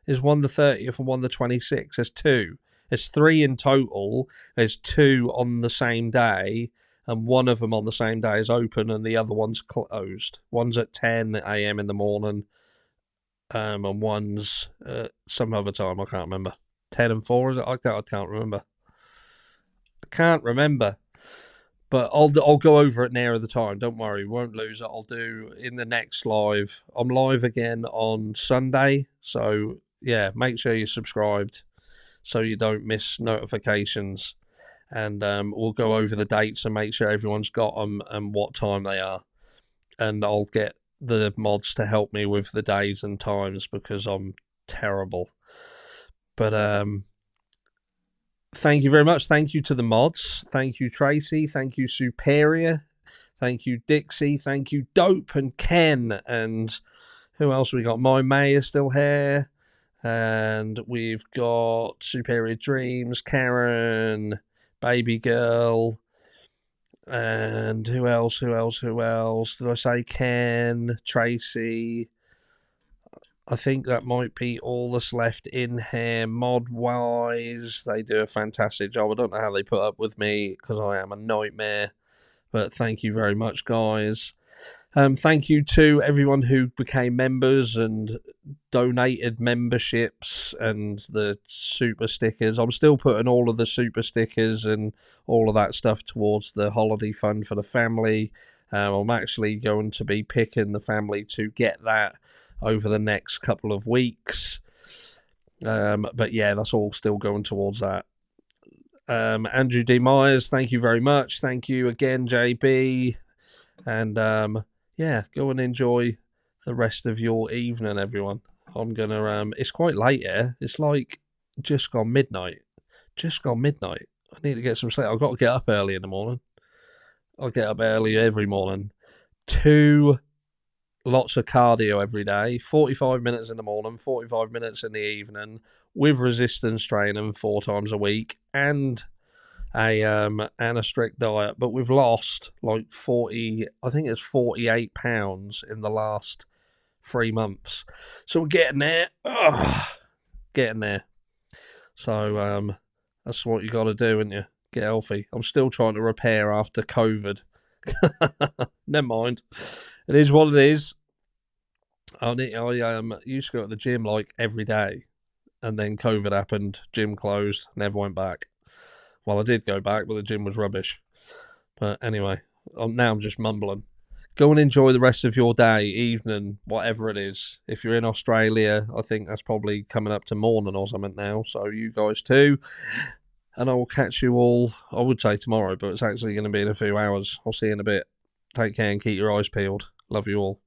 There's one the 30th and one the 26th. There's two. There's three in total. There's two on the same day, and one of them on the same day is open and the other one's closed. One's at 10 a.m. in the morning, and one's some other time. I can't remember. 10 and 4, is it? I can't remember. But I'll go over it nearer the time. Don't worry, we won't lose it. I'll do in the next live. I'm live again on Sunday, so yeah, make sure you're subscribed so you don't miss notifications. And we'll go over the dates and make sure everyone's got them and what time they are. And I'll get the mods to help me with the days and times because I'm terrible. But thank you very much. Thank you to the mods. Thank you, Tracy. Thank you, Superior. Thank you, Dixie. Thank you, Dope and Ken. And who else we got? My May is still here. And we've got Superior Dreams, Karen, Baby Girl. And who else? Did I say Ken, Tracy? I think that might be all that's left in here. Mod-wise, they do a fantastic job. I don't know how they put up with me because I am a nightmare. But thank you very much, guys. Thank you to everyone who became members and donated memberships and the super stickers. I'm still putting all of the super stickers and all of that stuff towards the holiday fund for the family. I'm actually going to be picking the family to get that over the next couple of weeks. But yeah, that's all still going towards that. Andrew D. Myers, thank you very much. Thank you again, JB. And yeah, go and enjoy the rest of your evening, everyone. I'm gonna it's quite late here. It's like just gone midnight. I need to get some sleep. I've got to get up early in the morning. I'll get up early every morning. 2 lots of cardio every day. 45 minutes in the morning, 45 minutes in the evening, with resistance training 4 times a week, and a strict diet. But we've lost like 40, I think it's 48 pounds in the last 3 months. So we're getting there. Getting there. So that's what you got to do, isn't you? Get healthy. I'm still trying to repair after COVID. Never mind. It is what it is. I used to go to the gym like every day, and then COVID happened, gym closed, never went back. Well, I did go back, but the gym was rubbish. But anyway, now I'm just mumbling. Go and enjoy the rest of your day, evening, whatever it is. If you're in Australia, I think that's probably coming up to morning or something now. So you guys too. And I will catch you all, I would say tomorrow, but it's actually going to be in a few hours. I'll see you in a bit. Take care and keep your eyes peeled. Love you all.